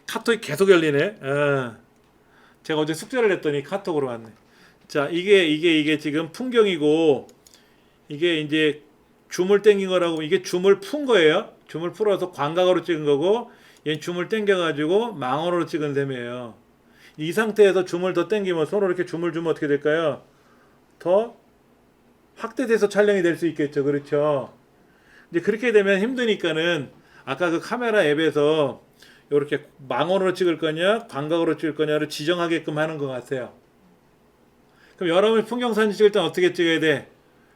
카톡이 계속 열리네. 제가 어제 숙제를 했더니 카톡으로 왔네. 자, 이게 지금 풍경이고 이게 이제 줌을 당긴 거라고 이게 줌을 푼 거예요. 줌을 풀어서 광각으로 찍은 거고 얘는 줌을 당겨 가지고 망원으로 찍은 셈이에요. 이 상태에서 줌을 더 당기면 서로 이렇게 줌을 주면 어떻게 될까요? 더 확대돼서 촬영이 될 수 있겠죠. 그렇죠? 이제 그렇게 되면 힘드니까는 아까 그 카메라 앱에서 이렇게 망원으로 찍을 거냐 광각으로 찍을 거냐를 지정하게끔 하는 것 같아요. 그럼 여러분이 풍경사진 찍을 땐 어떻게 찍어야 돼?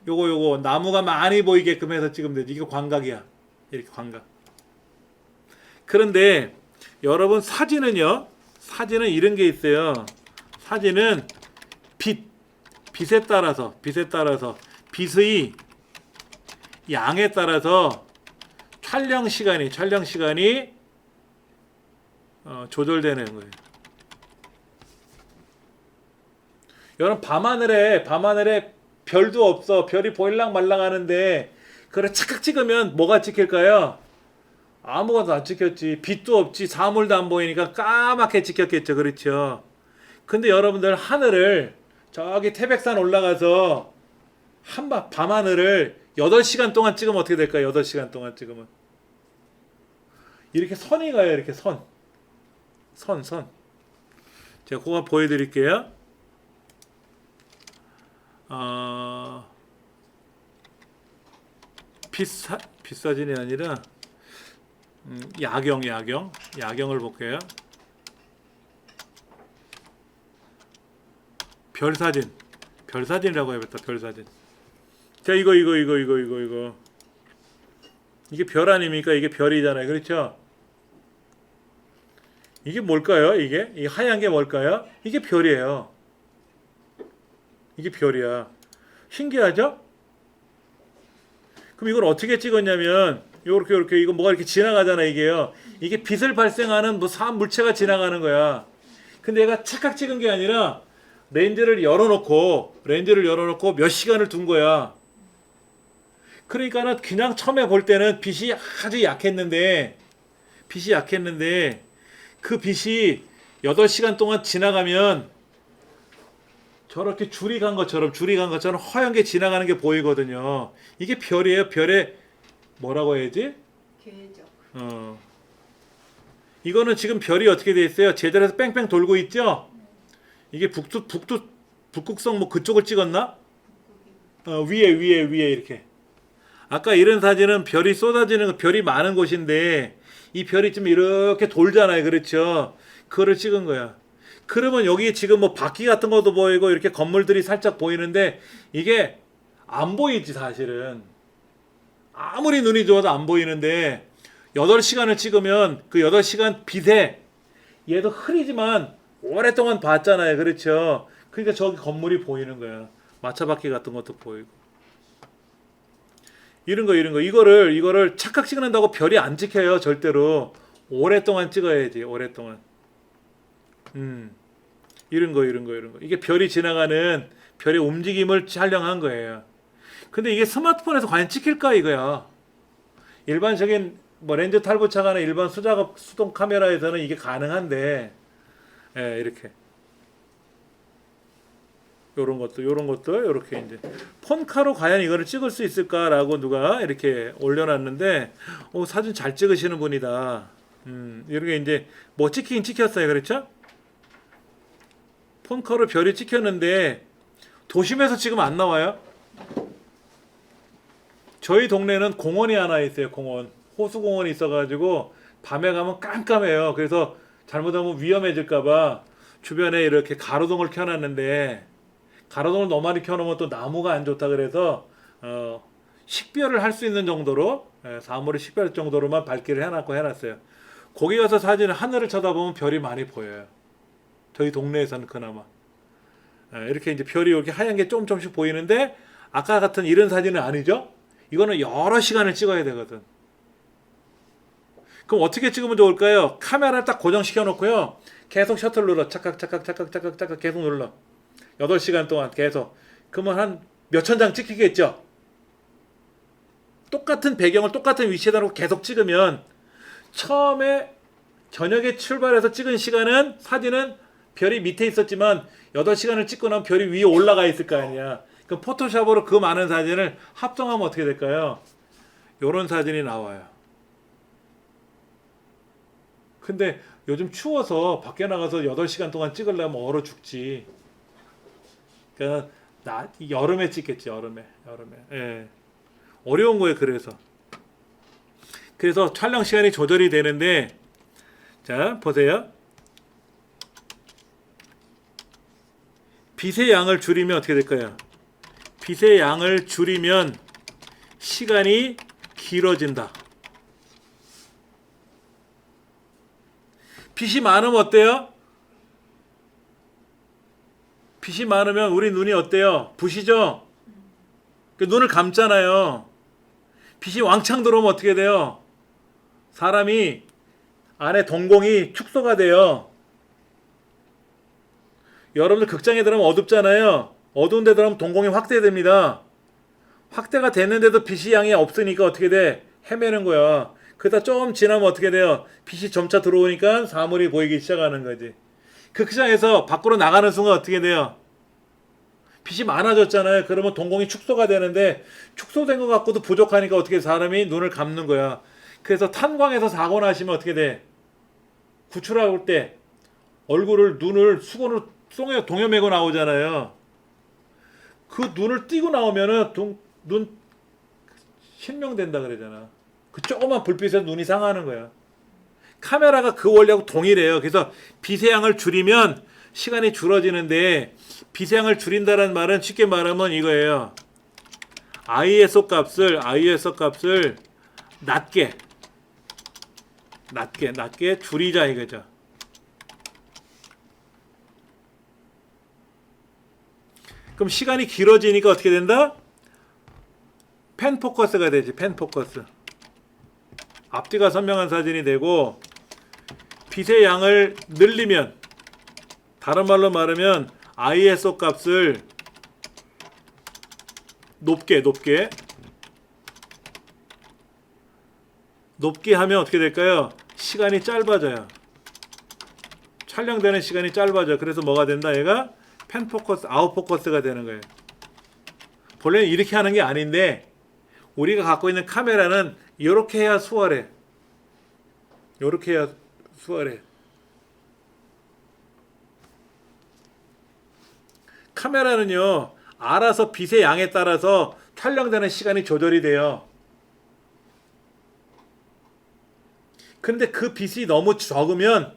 요거 나무가 많이 보이게끔 해서 찍으면 되지. 이거 광각이야. 이렇게 광각. 그런데 여러분 사진은 이런 게 있어요. 사진은 빛에 따라서 빛의 양에 따라서 촬영 시간이 조절되는 거예요. 여러분 밤하늘에 별도 없어. 별이 보일랑 말랑 하는데 그래 착각 찍으면 뭐가 찍힐까요? 아무것도 안 찍혔지. 빛도 없지. 사물도 안 보이니까 까맣게 찍혔겠죠. 그렇죠? 근데 여러분들 하늘을 저기 태백산 올라가서 밤하늘을 8시간 동안 찍으면 어떻게 될까요? 8시간 동안 찍으면 이렇게 선이 가요. 이렇게 선. 제가 그거 보여드릴게요. 빛사진이 아니라 야경을 볼게요. 별 사진. 별 사진이라고 해야겠다. 별 사진. 자, 이거. 이게 별 아닙니까? 이게 별이잖아요. 그렇죠? 이게 뭘까요? 이게? 이 하얀 게 뭘까요? 이게 별이에요. 이게 별이야. 신기하죠? 그럼 이걸 어떻게 찍었냐면 요렇게 이거 뭐가 이렇게 지나가잖아 이게요. 이게 빛을 발생하는 뭐 물체가 지나가는 거야. 근데 얘가 착각 찍은 게 아니라 렌즈를 열어놓고 몇 시간을 둔 거야. 그러니까는 그냥 처음에 볼 때는 빛이 아주 약했는데 그 빛이 8시간 동안 지나가면 저렇게 줄이 간 것처럼 허연 게 지나가는 게 보이거든요. 이게 별이에요. 별의 뭐라고 해야지? 궤적. 이거는 지금 별이 어떻게 돼 있어요? 제자리에서 뺑뺑 돌고 있죠? 이게 북극성 뭐 그쪽을 찍었나? 위에 이렇게. 아까 이런 사진은 별이 쏟아지는 별이 많은 곳인데 이 별이 좀 이렇게 돌잖아요. 그렇죠? 그거를 찍은 거야. 그러면 여기 지금 뭐 바퀴 같은 것도 보이고 이렇게 건물들이 살짝 보이는데 이게 안 보이지 사실은. 아무리 눈이 좋아도 안 보이는데 8시간을 찍으면 그 8시간 빛에 얘도 흐리지만 오랫동안 봤잖아요. 그렇죠? 그러니까 저기 건물이 보이는 거야. 마차바퀴 같은 것도 보이고. 이런 거 이거를 착각 찍는다고 별이 안 찍혀요. 절대로. 오랫동안 찍어야지. 오랫동안. 이런 거. 이게 별이 지나가는 별의 움직임을 촬영한 거예요. 근데 이게 스마트폰에서 과연 찍힐까 이거야. 일반적인 뭐 렌즈 탈부착하는 일반 수동 카메라에서는 이게 가능한데, 예, 이렇게. 요런 것도 이렇게 이제 폰카로 과연 이거를 찍을 수 있을까라고 누가 이렇게 올려놨는데, 사진 잘 찍으시는 분이다. 이렇게 이제 뭐 찍히긴 찍혔어요. 그렇죠? 폰카로 별이 찍혔는데 도심에서 지금 안 나와요. 저희 동네는 공원이 하나 있어요. 공원. 호수공원이 있어가지고 밤에 가면 깜깜해요. 그래서 잘못하면 위험해질까봐 주변에 이렇게 가로등을 켜놨는데, 가로등을 너무 많이 켜놓으면 또 나무가 안 좋다 그래서 식별을 할 수 있는 정도로, 사물을 식별할 정도로만 밝기를 해놨어요. 거기 가서 사진을 하늘을 쳐다보면 별이 많이 보여요. 저희 동네에서는 그나마. 이렇게 이제 별이 이렇게 하얀 게 조금씩 보이는데 아까 같은 이런 사진은 아니죠? 이거는 여러 시간을 찍어야 되거든. 그럼 어떻게 찍으면 좋을까요? 카메라를 딱 고정시켜 놓고요. 계속 셔틀 눌러. 착각 계속 눌러. 8시간 동안 계속. 그러면 한 몇천 장 찍히겠죠? 똑같은 배경을 똑같은 위치에다 놓고 계속 찍으면 처음에 저녁에 출발해서 찍은 시간은 사진은 별이 밑에 있었지만 8시간을 찍고 나면 별이 위에 올라가 있을 거 아니야. 그럼 포토샵으로 그 많은 사진을 합성하면 어떻게 될까요? 요런 사진이 나와요. 근데 요즘 추워서 밖에 나가서 8시간 동안 찍으려면 얼어 죽지. 그러니까 여름에 찍겠지. 여름에. 예. 어려운 거예요. 그래서 촬영 시간이 조절이 되는데, 자 보세요. 빛의 양을 줄이면 어떻게 될까요? 빛의 양을 줄이면 시간이 길어진다. 빛이 많으면 어때요? 빛이 많으면 우리 눈이 어때요? 부시죠? 눈을 감잖아요. 빛이 왕창 들어오면 어떻게 돼요? 사람이 안에 동공이 축소가 돼요. 여러분들 극장에 들어가면 어둡잖아요. 어두운 데 들어가면 동공이 확대됩니다. 확대가 됐는데도 빛이 양이 없으니까 어떻게 돼? 헤매는 거야. 그러다 좀 지나면 어떻게 돼요? 빛이 점차 들어오니까 사물이 보이기 시작하는 거지. 극장에서 밖으로 나가는 순간 어떻게 돼요? 빛이 많아졌잖아요. 그러면 동공이 축소가 되는데 축소된 것 같고도 부족하니까 어떻게 사람이 눈을 감는 거야. 그래서 탄광에서 사고 나시면 어떻게 돼? 구출할 때 눈을 수건으로 동여매고 나오잖아요. 그 눈을 띄고 나오면은 눈 실명된다 그러잖아. 그 조그만 불빛에서 눈이 상하는 거야. 카메라가 그 원리하고 동일해요. 그래서 빛의 양을 줄이면 시간이 줄어지는데 빛의 양을 줄인다는 말은 쉽게 말하면 이거예요. ISO 값을 낮게 줄이자 이거죠. 그럼 시간이 길어지니까 어떻게 된다? 펜 포커스가 되지. 펜 포커스. 앞뒤가 선명한 사진이 되고 빛의 양을 늘리면, 다른 말로 말하면 ISO 값을 높게 하면 어떻게 될까요? 시간이 짧아져요. 촬영되는 시간이 짧아져. 그래서 뭐가 된다? 얘가 펜 포커스, 아웃 포커스가 되는 거예요. 본래는 이렇게 하는 게 아닌데 우리가 갖고 있는 카메라는 이렇게 해야 수월해. 이렇게 해야 수월해. 카메라는요, 알아서 빛의 양에 따라서 촬영되는 시간이 조절이 돼요. 근데 그 빛이 너무 적으면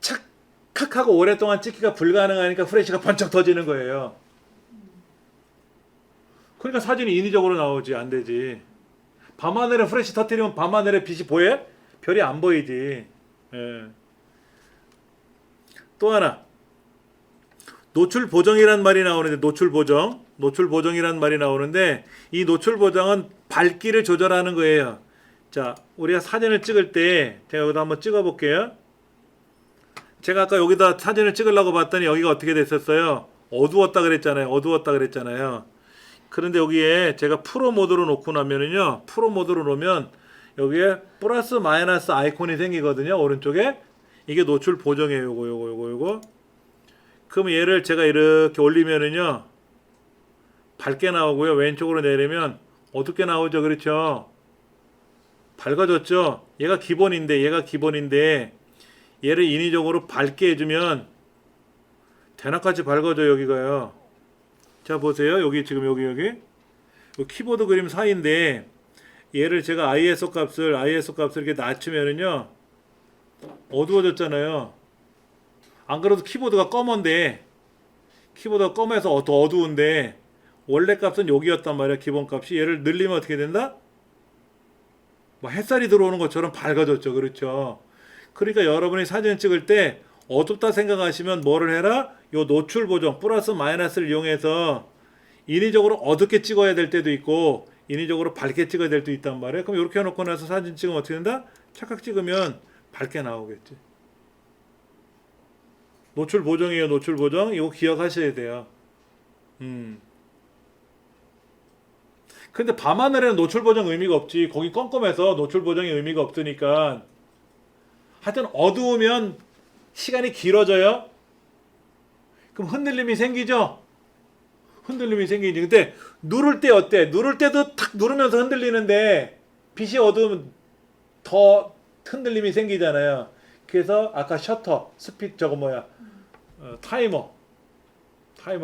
착각하고 오랫동안 찍기가 불가능하니까 프레시가 번쩍 터지는 거예요. 그러니까 사진이 인위적으로 나오지, 안 되지. 밤하늘에 프레시 터뜨리면 밤하늘에 빛이 보여? 별이 안 보이지. 예. 또 하나, 노출 보정이란 말이 나오는데, 노출 보정이란 말이 나오는데, 이 노출 보정은 밝기를 조절하는 거예요. 자, 우리가 사진을 찍을 때 제가 여기다 한번 찍어 볼게요. 제가 아까 여기다 사진을 찍으려고 봤더니 여기가 어떻게 됐었어요? 어두웠다 그랬잖아요. 그런데 여기에 제가 프로 모드로 놓고 나면은요, 프로 모드로 놓으면 여기에 플러스 마이너스 아이콘이 생기거든요. 오른쪽에. 이게 노출 보정이에요. 요거. 그럼 얘를 제가 이렇게 올리면은요, 밝게 나오고요. 왼쪽으로 내리면 어둡게 나오죠. 그렇죠? 밝아졌죠? 얘가 기본인데 얘를 인위적으로 밝게 해주면 대낮같이 밝아져. 여기가요. 자, 보세요. 여기 지금 여기 키보드 그림 사이인데 얘를 제가 ISO 값을 이렇게 낮추면은요, 어두워졌잖아요. 안 그래도 키보드가 검은데, 키보드가 검해서 더 어두운데 원래 값은 여기였단 말이야. 기본 값이. 얘를 늘리면 어떻게 된다? 뭐 햇살이 들어오는 것처럼 밝아졌죠. 그렇죠? 그러니까 여러분이 사진 찍을 때 어둡다 생각하시면 뭐를 해라? 요 노출 보정 플러스 마이너스를 이용해서 인위적으로 어둡게 찍어야 될 때도 있고 인위적으로 밝게 찍어야 될 때도 있단 말이에요. 그럼 이렇게 해놓고 나서 사진 찍으면 어떻게 된다? 착각 찍으면 밝게 나오겠지. 노출 보정이에요. 노출 보정. 이거 기억하셔야 돼요. 근데 밤하늘에는 노출 보정 의미가 없지. 거기 껌껌해서 노출 보정이 의미가 없으니까. 하여튼 어두우면 시간이 길어져요. 그럼 흔들림이 생기죠. 근데 누를 때 어때? 누를 때도 탁 누르면서 흔들리는데 빛이 어두우면 더 흔들림이 생기잖아요. 그래서 아까 셔터, 스피드 타이머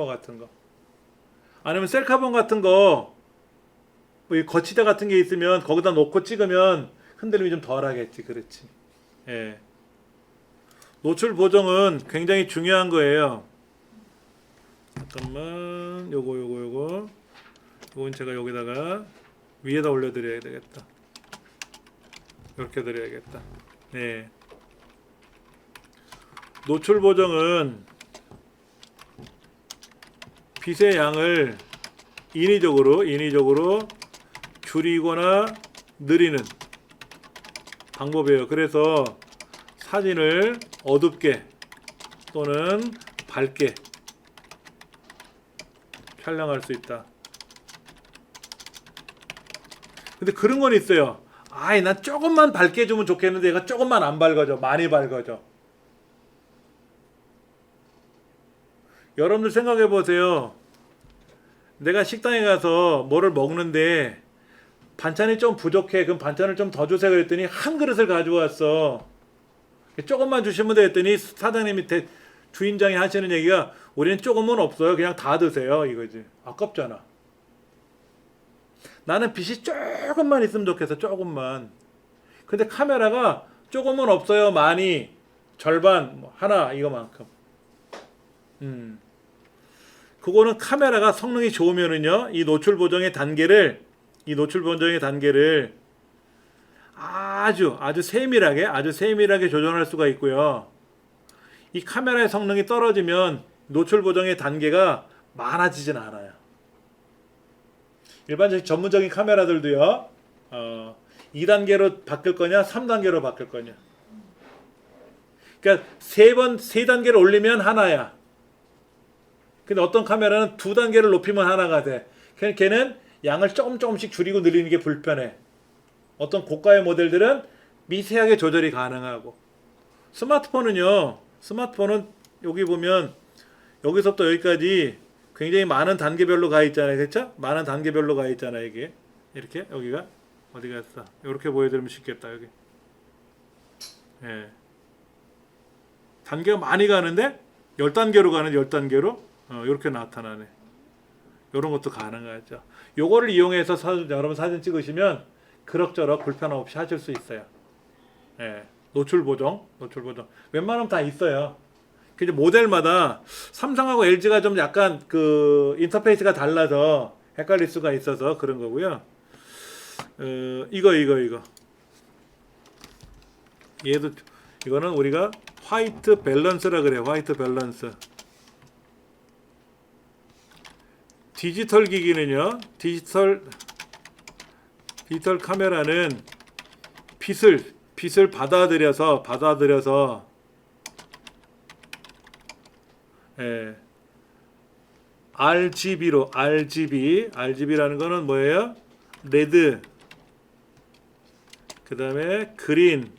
같은 거. 아니면 셀카봉 같은 거, 뭐 거치대 같은 게 있으면 거기다 놓고 찍으면 흔들림이 좀 덜하겠지. 그렇지. 예. 노출 보정은 굉장히 중요한 거예요. 잠깐만, 요건 제가 여기다가 위에다 올려드려야 되겠다. 이렇게 드려야겠다. 네. 노출 보정은 빛의 양을 인위적으로 줄이거나 느리는 방법이에요. 그래서 사진을 어둡게 또는 밝게 촬영할 수 있다. 근데 그런 건 있어요. 난 조금만 밝게 해주면 좋겠는데 얘가 조금만 안 밝아져. 많이 밝아져. 여러분들 생각해 보세요. 내가 식당에 가서 뭐를 먹는데 반찬이 좀 부족해. 그럼 반찬을 좀 더 주세요. 그랬더니 한 그릇을 가져왔어. 조금만 주시면 돼 했더니 사장님이 주인장이 하시는 얘기가 우리는 조금은 없어요. 그냥 다 드세요. 이거지. 아깝잖아. 나는 빛이 조금만 있으면 좋겠어. 조금만. 근데 카메라가 조금은 없어요. 많이. 절반, 하나 이거만큼. 그거는 카메라가 성능이 좋으면은요, 이 노출 보정의 단계를 아주 세밀하게 조정할 수가 있고요. 이 카메라의 성능이 떨어지면 노출 보정의 단계가 많아지진 않아요. 일반적인 전문적인 카메라들도요, 2단계로 바뀔 거냐, 3단계로 바뀔 거냐. 그러니까 세 단계를 올리면 하나야. 근데 어떤 카메라는 2단계를 높이면 하나가 돼. 걔는 양을 조금씩 줄이고 늘리는 게 불편해. 어떤 고가의 모델들은 미세하게 조절이 가능하고. 스마트폰은 여기 보면 여기서부터 여기까지 굉장히 많은 단계별로 가 있잖아요. 그렇죠? 많은 단계별로 가 있잖아요. 이게 이렇게 여기가 어디 갔어? 이렇게 보여드리면 쉽겠다. 여기. 예. 단계가 많이 가는데 10단계로 가는 10단계로 이렇게 나타나네. 이런 것도 가능하죠. 요거를 이용해서 여러분 사진 찍으시면 그럭저럭 불편함 없이 하실 수 있어요. 예. 노출 보정. 웬만하면 다 있어요. 근데 모델마다 삼성하고 LG가 좀 약간 그 인터페이스가 달라서 헷갈릴 수가 있어서 그런 거고요. 이거. 이거는 우리가 화이트 밸런스라 그래요. 화이트 밸런스. 디지털 기기는요. 디지털 카메라는 빛을 받아들여서 예. RGB라는 거는 뭐예요? 레드, 그 다음에 그린,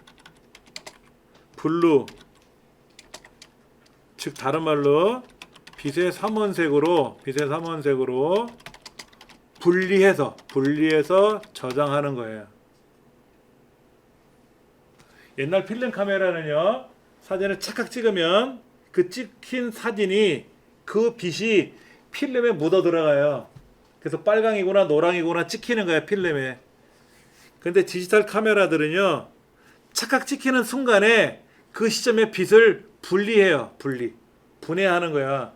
블루, 즉 다른 말로 빛의 삼원색으로 분리해서 저장하는 거예요. 옛날 필름 카메라는요, 사진을 착각 찍으면 그 찍힌 사진이 그 빛이 필름에 묻어 들어가요. 그래서 빨강이구나 노랑이구나 찍히는 거야, 필름에. 근데 디지털 카메라들은요, 착각 찍히는 순간에 그 시점에 빛을 분리해요. 분해하는 거야.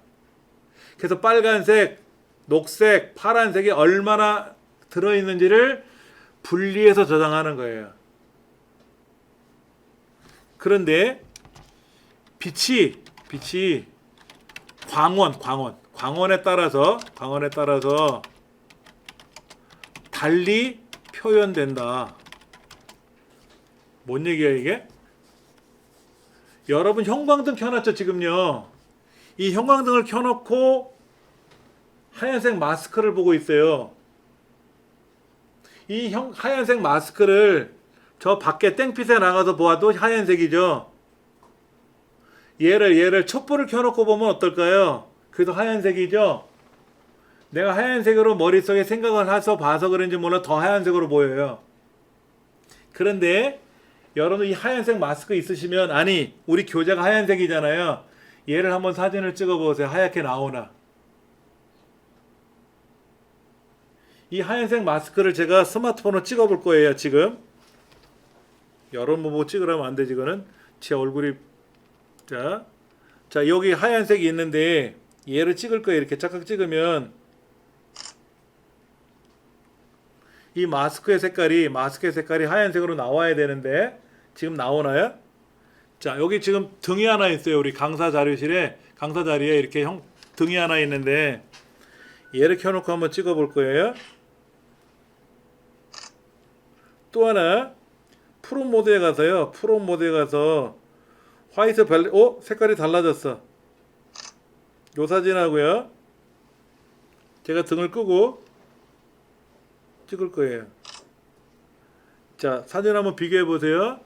그래서 빨간색, 녹색, 파란색이 얼마나 들어있는지를 분리해서 저장하는 거예요. 그런데 빛이 광원에 따라서 달리 표현된다. 뭔 얘기야 이게? 여러분 형광등 켜놨죠 지금요. 이 형광등을 켜놓고 하얀색 마스크를 보고 있어요. 이 하얀색 마스크를 저 밖에 땡빛에 나가서 보아도 하얀색이죠. 얘를 촛불을 켜놓고 보면 어떨까요? 그래도 하얀색이죠. 내가 하얀색으로 머릿속에 생각을 해서 봐서 그런지 몰라 더 하얀색으로 보여요. 그런데 여러분 이 하얀색 마스크 있으시면, 아니 우리 교재가 하얀색이잖아요. 얘를 한번 사진을 찍어 보세요. 하얗게 나오나. 이 하얀색 마스크를 제가 스마트폰으로 찍어 볼 거예요. 지금 여러분 보고 찍으라면 안 되지. 이거는 제 얼굴이 자 여기 하얀색이 있는데 얘를 찍을 거예요. 이렇게 착각 찍으면 이 마스크의 색깔이 하얀색으로 나와야 되는데 지금 나오나요? 자, 여기 지금 등이 하나 있어요. 우리 강사 자리에 이렇게 등이 하나 있는데 얘를 켜놓고 한번 찍어 볼 거예요. 또 하나 프로 모드에 가서 화이트 밸런스, 색깔이 달라졌어. 요 사진하고요. 제가 등을 끄고 찍을 거예요. 자, 사진 한번 비교해 보세요.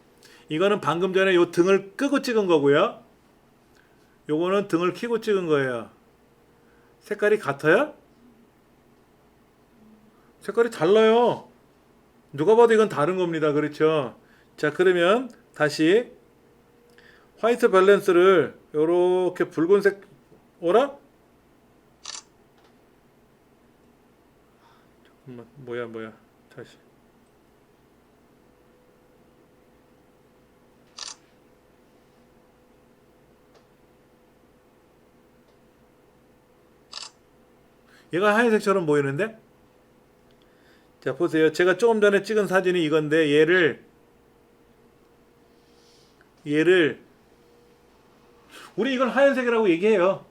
이거는 방금 전에 요 등을 끄고 찍은 거고요. 요거는 등을 켜고 찍은 거예요. 색깔이 같아요? 색깔이 달라요. 누가 봐도 이건 다른 겁니다. 그렇죠? 자, 그러면 다시 화이트 밸런스를 요렇게 붉은색 오라? 잠깐만, 뭐야 다시. 얘가 하얀색처럼 보이는데? 자, 보세요. 제가 조금 전에 찍은 사진이 이건데 얘를 우리 이걸 하얀색이라고 얘기해요.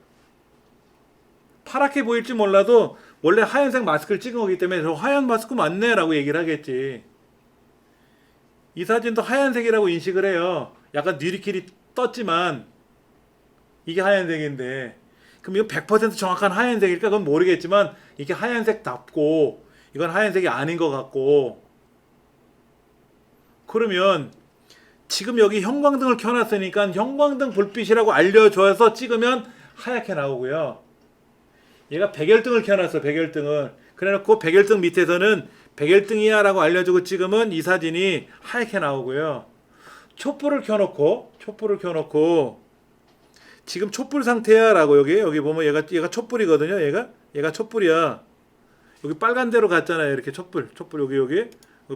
파랗게 보일지 몰라도 원래 하얀색 마스크를 찍은 거기 때문에 저 하얀 마스크 맞네 라고 얘기를 하겠지. 이 사진도 하얀색이라고 인식을 해요. 약간 뉘리끼리 떴지만 이게 하얀색인데, 그럼 이거 100% 정확한 하얀색일까? 그건 모르겠지만 이게 하얀색답고 이건 하얀색이 아닌 것 같고. 그러면 지금 여기 형광등을 켜놨으니까 형광등 불빛이라고 알려줘서 찍으면 하얗게 나오고요. 얘가 백열등을 켜놨어. 백열등을 그래놓고 백열등 밑에서는 백열등이야 라고 알려주고 찍으면 이 사진이 하얗게 나오고요. 촛불을 켜놓고 지금 촛불 상태야 라고 여기 보면 얘가 촛불이거든요. 얘가 촛불이야. 여기 빨간 데로 갔잖아요. 이렇게 촛불 여기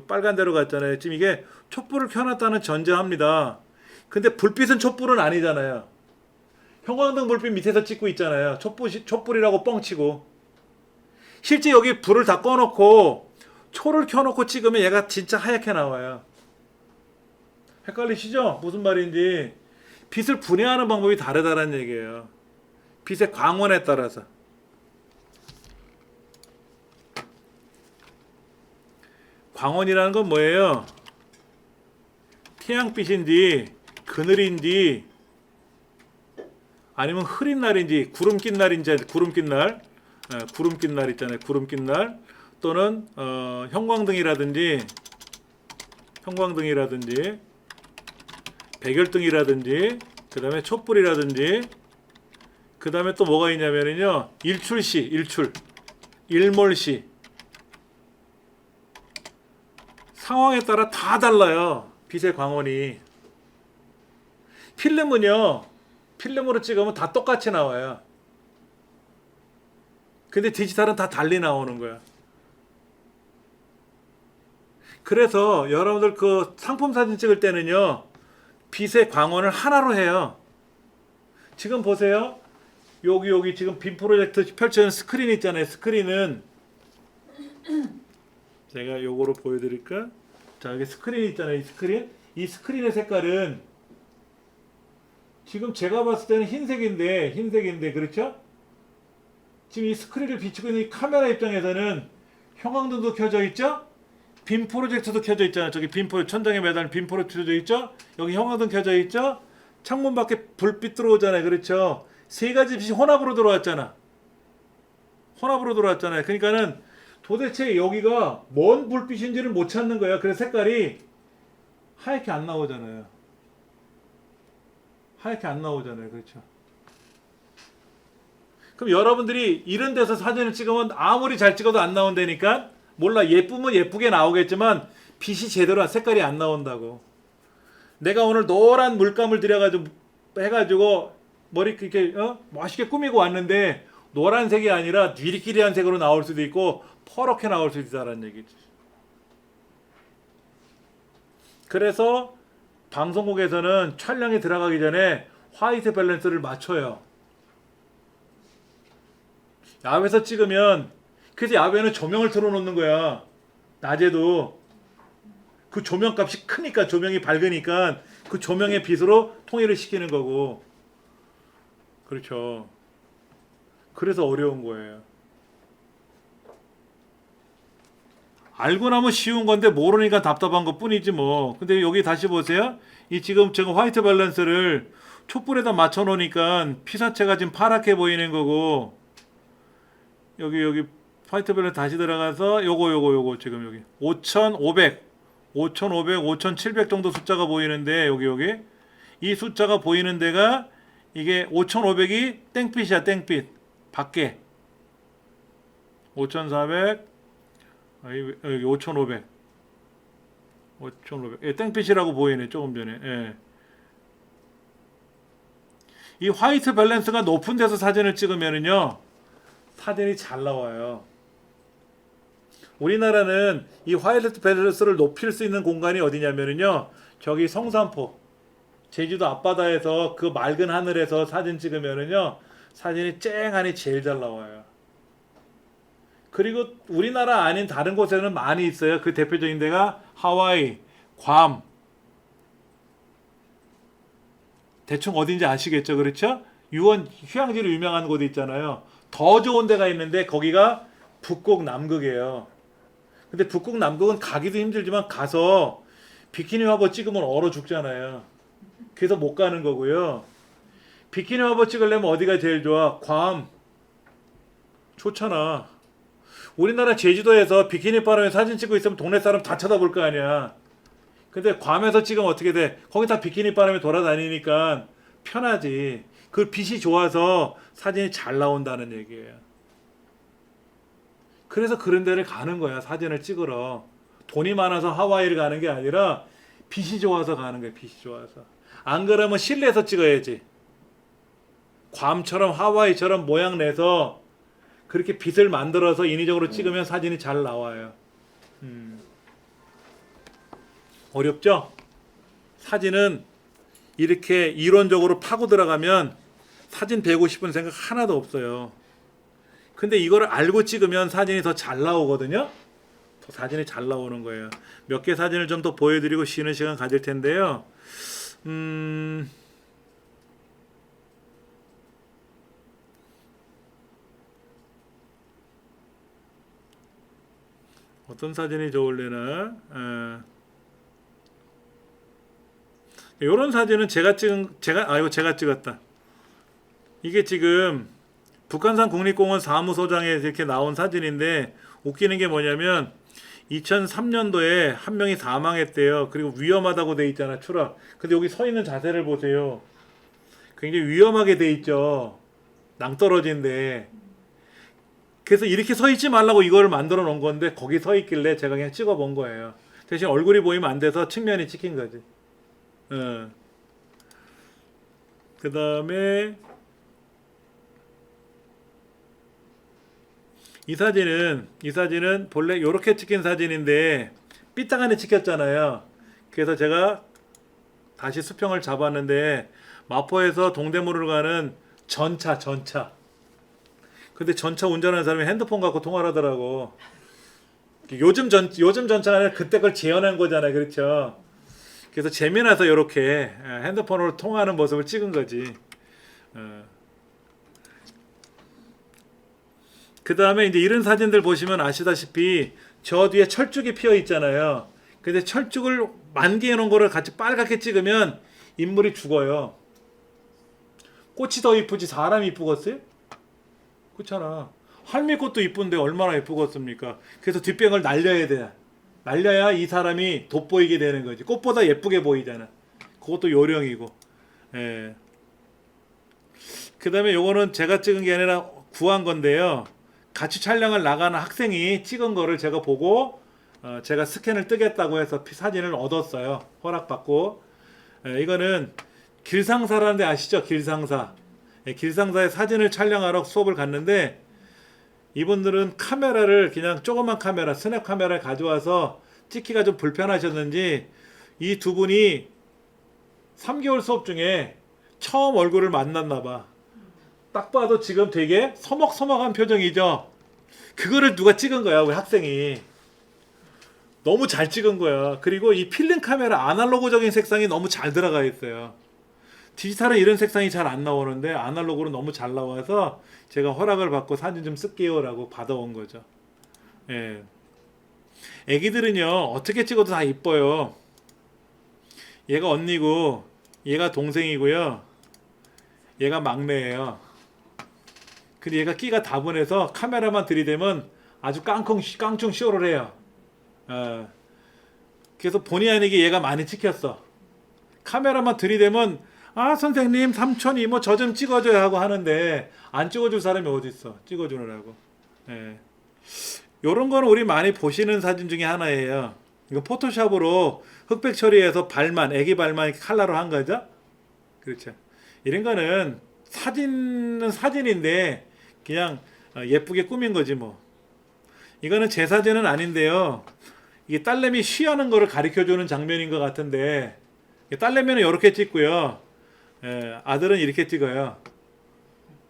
빨간 데로 갔잖아요. 지금 이게 촛불을 켜놨다는 전제합니다. 근데 불빛은 촛불은 아니잖아요. 형광등 불빛 밑에서 찍고 있잖아요. 촛불이라고 뻥치고. 실제 여기 불을 다 꺼놓고 초를 켜놓고 찍으면 얘가 진짜 하얗게 나와요. 헷갈리시죠? 무슨 말인지. 빛을 분해하는 방법이 다르다는 얘기예요. 빛의 광원에 따라서. 광원이라는 건 뭐예요? 태양빛인지 그늘인지 아니면 흐린 날인지 구름 낀 날인지 구름 낀 날 있잖아요. 구름 낀 날 또는 형광등이라든지 백열등이라든지 그다음에 촛불이라든지 그다음에 또 뭐가 있냐면요. 일몰시 상황에 따라 다 달라요. 빛의 광원이. 필름으로 찍으면 다 똑같이 나와요. 근데 디지털은 다 달리 나오는 거야. 그래서 여러분들 그 상품 사진 찍을 때는요. 빛의 광원을 하나로 해요. 지금 보세요. 여기 지금 빔 프로젝트 펼쳐진 스크린 있잖아요. 스크린은 제가 요거로 보여드릴까? 자, 여기 스크린 있잖아요. 이 스크린의 색깔은 지금 제가 봤을 때는 흰색인데 그렇죠? 지금 이 스크린을 비추고 있는 이 카메라 입장에서는 형광등도 켜져 있죠? 빔 프로젝터도 켜져 있잖아요. 저기 천장에 매달린 빔 프로젝터 켜져 있죠? 여기 형광등 켜져 있죠? 창문 밖에 불빛 들어오잖아요. 그렇죠? 세 가지 빛이 혼합으로 들어왔잖아요. 그러니까는 도대체 여기가 뭔 불빛인지를 못 찾는 거야. 그래서 색깔이 하얗게 안 나오잖아요. 그렇죠? 그럼 여러분들이 이런 데서 사진을 찍으면 아무리 잘 찍어도 안 나온다니까? 몰라. 예쁘면 예쁘게 나오겠지만 빛이 제대로 색깔이 안 나온다고. 내가 오늘 노란 물감을 해가지고 머리 이렇게 멋있게 꾸미고 왔는데 노란색이 아니라 뉘리끼리한 색으로 나올 수도 있고 퍼렇게 나올 수도 있다는 얘기지. 그래서 방송국에서는 촬영에 들어가기 전에 화이트 밸런스를 맞춰요. 야외에서 찍으면 그래서 야외는 조명을 틀어놓는 거야. 낮에도 그 조명값이 크니까 조명이 밝으니까 그 조명의 빛으로 통일을 시키는 거고. 그렇죠. 그래서 어려운 거예요. 알고 나면 쉬운 건데 모르니까 답답한 것 뿐이지 뭐. 근데 여기 다시 보세요. 이 지금 제가 화이트 밸런스를 촛불에다 맞춰 놓으니까 피사체가 지금 파랗게 보이는 거고. 여기 화이트 밸런스 다시 들어가서 요거 지금 여기 5500, 5700 정도 숫자가 보이는데 여기 이 숫자가 보이는 데가 이게 5500이 땡빛이야. 땡빛 밖에 5400 여기 5500 예, 땡빛이라고 보이네. 조금 전에. 예. 이 화이트 밸런스가 높은 데서 사진을 찍으면은요 사진이 잘 나와요. 우리나라는 이 화이트 밸런스를 높일 수 있는 공간이 어디냐면은요 저기 성산포 제주도 앞바다에서 그 맑은 하늘에서 사진 찍으면은요 사진이 쨍하니 제일 잘 나와요. 그리고 우리나라 아닌 다른 곳에는 많이 있어요. 그 대표적인 데가 하와이, 괌. 대충 어딘지 아시겠죠? 그렇죠? 유원 휴양지로 유명한 곳이 있잖아요. 더 좋은 데가 있는데 거기가 북극 남극이에요. 근데 북극 남극은 가기도 힘들지만 가서 비키니 화보 찍으면 얼어 죽잖아요. 그래서 못 가는 거고요. 비키니 화보 찍으려면 어디가 제일 좋아? 괌. 좋잖아. 우리나라 제주도에서 비키니 바람에 사진 찍고 있으면 동네 사람 다 쳐다볼 거 아니야. 근데 괌에서 찍으면 어떻게 돼? 거기 다 비키니 바람에 돌아다니니까 편하지. 그 빛이 좋아서 사진이 잘 나온다는 얘기예요. 그래서 그런 데를 가는 거야. 사진을 찍으러. 돈이 많아서 하와이를 가는 게 아니라 빛이 좋아서 가는 거야. 빛이 좋아서. 안 그러면 실내에서 찍어야지. 괌처럼 하와이처럼 모양 내서 그렇게 빛을 만들어서 인위적으로 찍으면 사진이 잘 나와요. 어렵죠? 사진은 이렇게 이론적으로 파고 들어가면 사진 배우고 싶은 생각 하나도 없어요. 근데 이거를 알고 찍으면 사진이 더 잘 나오거든요. 더 사진이 잘 나오는 거예요. 몇 개 사진을 좀 더 보여드리고 쉬는 시간 가질 텐데요. 어떤 사진이 좋을래나? 이런 사진은 제가 찍었다. 이게 지금 북한산 국립공원 사무소장에 이렇게 나온 사진인데 웃기는 게 뭐냐면 2003년도에 한 명이 사망했대요. 그리고 위험하다고 돼 있잖아, 추락. 근데 여기 서 있는 자세를 보세요. 굉장히 위험하게 돼 있죠. 낭떠러지인데. 그래서 이렇게 서 있지 말라고 이거를 만들어 놓은 건데 거기 서 있길래 제가 그냥 찍어 본 거예요. 대신 얼굴이 보이면 안 돼서 측면이 찍힌 거지. 그 다음에 이 사진은 본래 이렇게 찍힌 사진인데 삐딱하게 찍혔잖아요. 그래서 제가 다시 수평을 잡았는데 마포에서 동대문으로 가는 전차. 근데 전차 운전하는 사람이 핸드폰 갖고 통화를 하더라고. 요즘 전차가 아니라 그때 걸 재현한 거잖아요. 그렇죠? 그래서 재미나서 이렇게 핸드폰으로 통화하는 모습을 찍은 거지. 그 다음에 이제 이런 사진들 보시면 아시다시피 저 뒤에 철쭉이 피어 있잖아요. 근데 철쭉을 만개해 놓은 거를 같이 빨갛게 찍으면 인물이 죽어요. 꽃이 더 이쁘지 사람이 이쁘겠어요? 그렇잖아. 할미꽃도 이쁜데 얼마나 이쁘겠습니까? 그래서 뒷병을 날려야 돼. 날려야 이 사람이 돋보이게 되는 거지. 꽃보다 예쁘게 보이잖아. 그것도 요령이고. 예. 그 다음에 요거는 제가 찍은 게 아니라 구한 건데요. 같이 촬영을 나가는 학생이 찍은 거를 제가 보고 제가 스캔을 뜨겠다고 해서 사진을 얻었어요. 허락받고. 예, 이거는 길상사라는 데 아시죠? 길상사. 예, 길상사에 사진을 촬영하러 수업을 갔는데 이분들은 카메라를 그냥 조그만 카메라, 스냅 카메라를 가져와서 찍기가 좀 불편하셨는지 이 두 분이 3개월 수업 중에 처음 얼굴을 만났나 봐. 딱 봐도 지금 되게 서먹서먹한 표정이죠. 그거를 누가 찍은 거야, 우리 학생이. 너무 잘 찍은 거야. 그리고 이 필름 카메라 아날로그적인 색상이 너무 잘 들어가 있어요. 디지털은 이런 색상이 잘 안 나오는데 아날로그로 너무 잘 나와서 제가 허락을 받고 사진 좀 쓸게요 라고 받아온 거죠. 예. 애기들은요 어떻게 찍어도 다 이뻐요. 얘가 언니고 얘가 동생이고요. 얘가 막내예요. 근데 얘가 끼가 다분해서 카메라만 들이대면 아주 깡충 쇼를 해요. 그래서 본의 아니게 얘가 많이 찍혔어. 카메라만 들이대면 아 선생님 삼촌 이모 저 좀 찍어줘야 하고 하는데 안 찍어줄 사람이 어디 있어. 찍어주느라고. 예. 요런 거는 우리 많이 보시는 사진 중에 하나예요. 이거 포토샵으로 흑백 처리해서 발만 애기 발만 이렇게 칼라로 한 거죠. 그렇죠. 이런 거는 사진은 사진인데 그냥 예쁘게 꾸민 거지 뭐. 이거는 제 사진은 아닌데요. 이게 딸내미 쉬하는 거를 가르쳐주는 장면인 것 같은데 딸내미는 이렇게 찍고요. 아들은 이렇게 찍어요.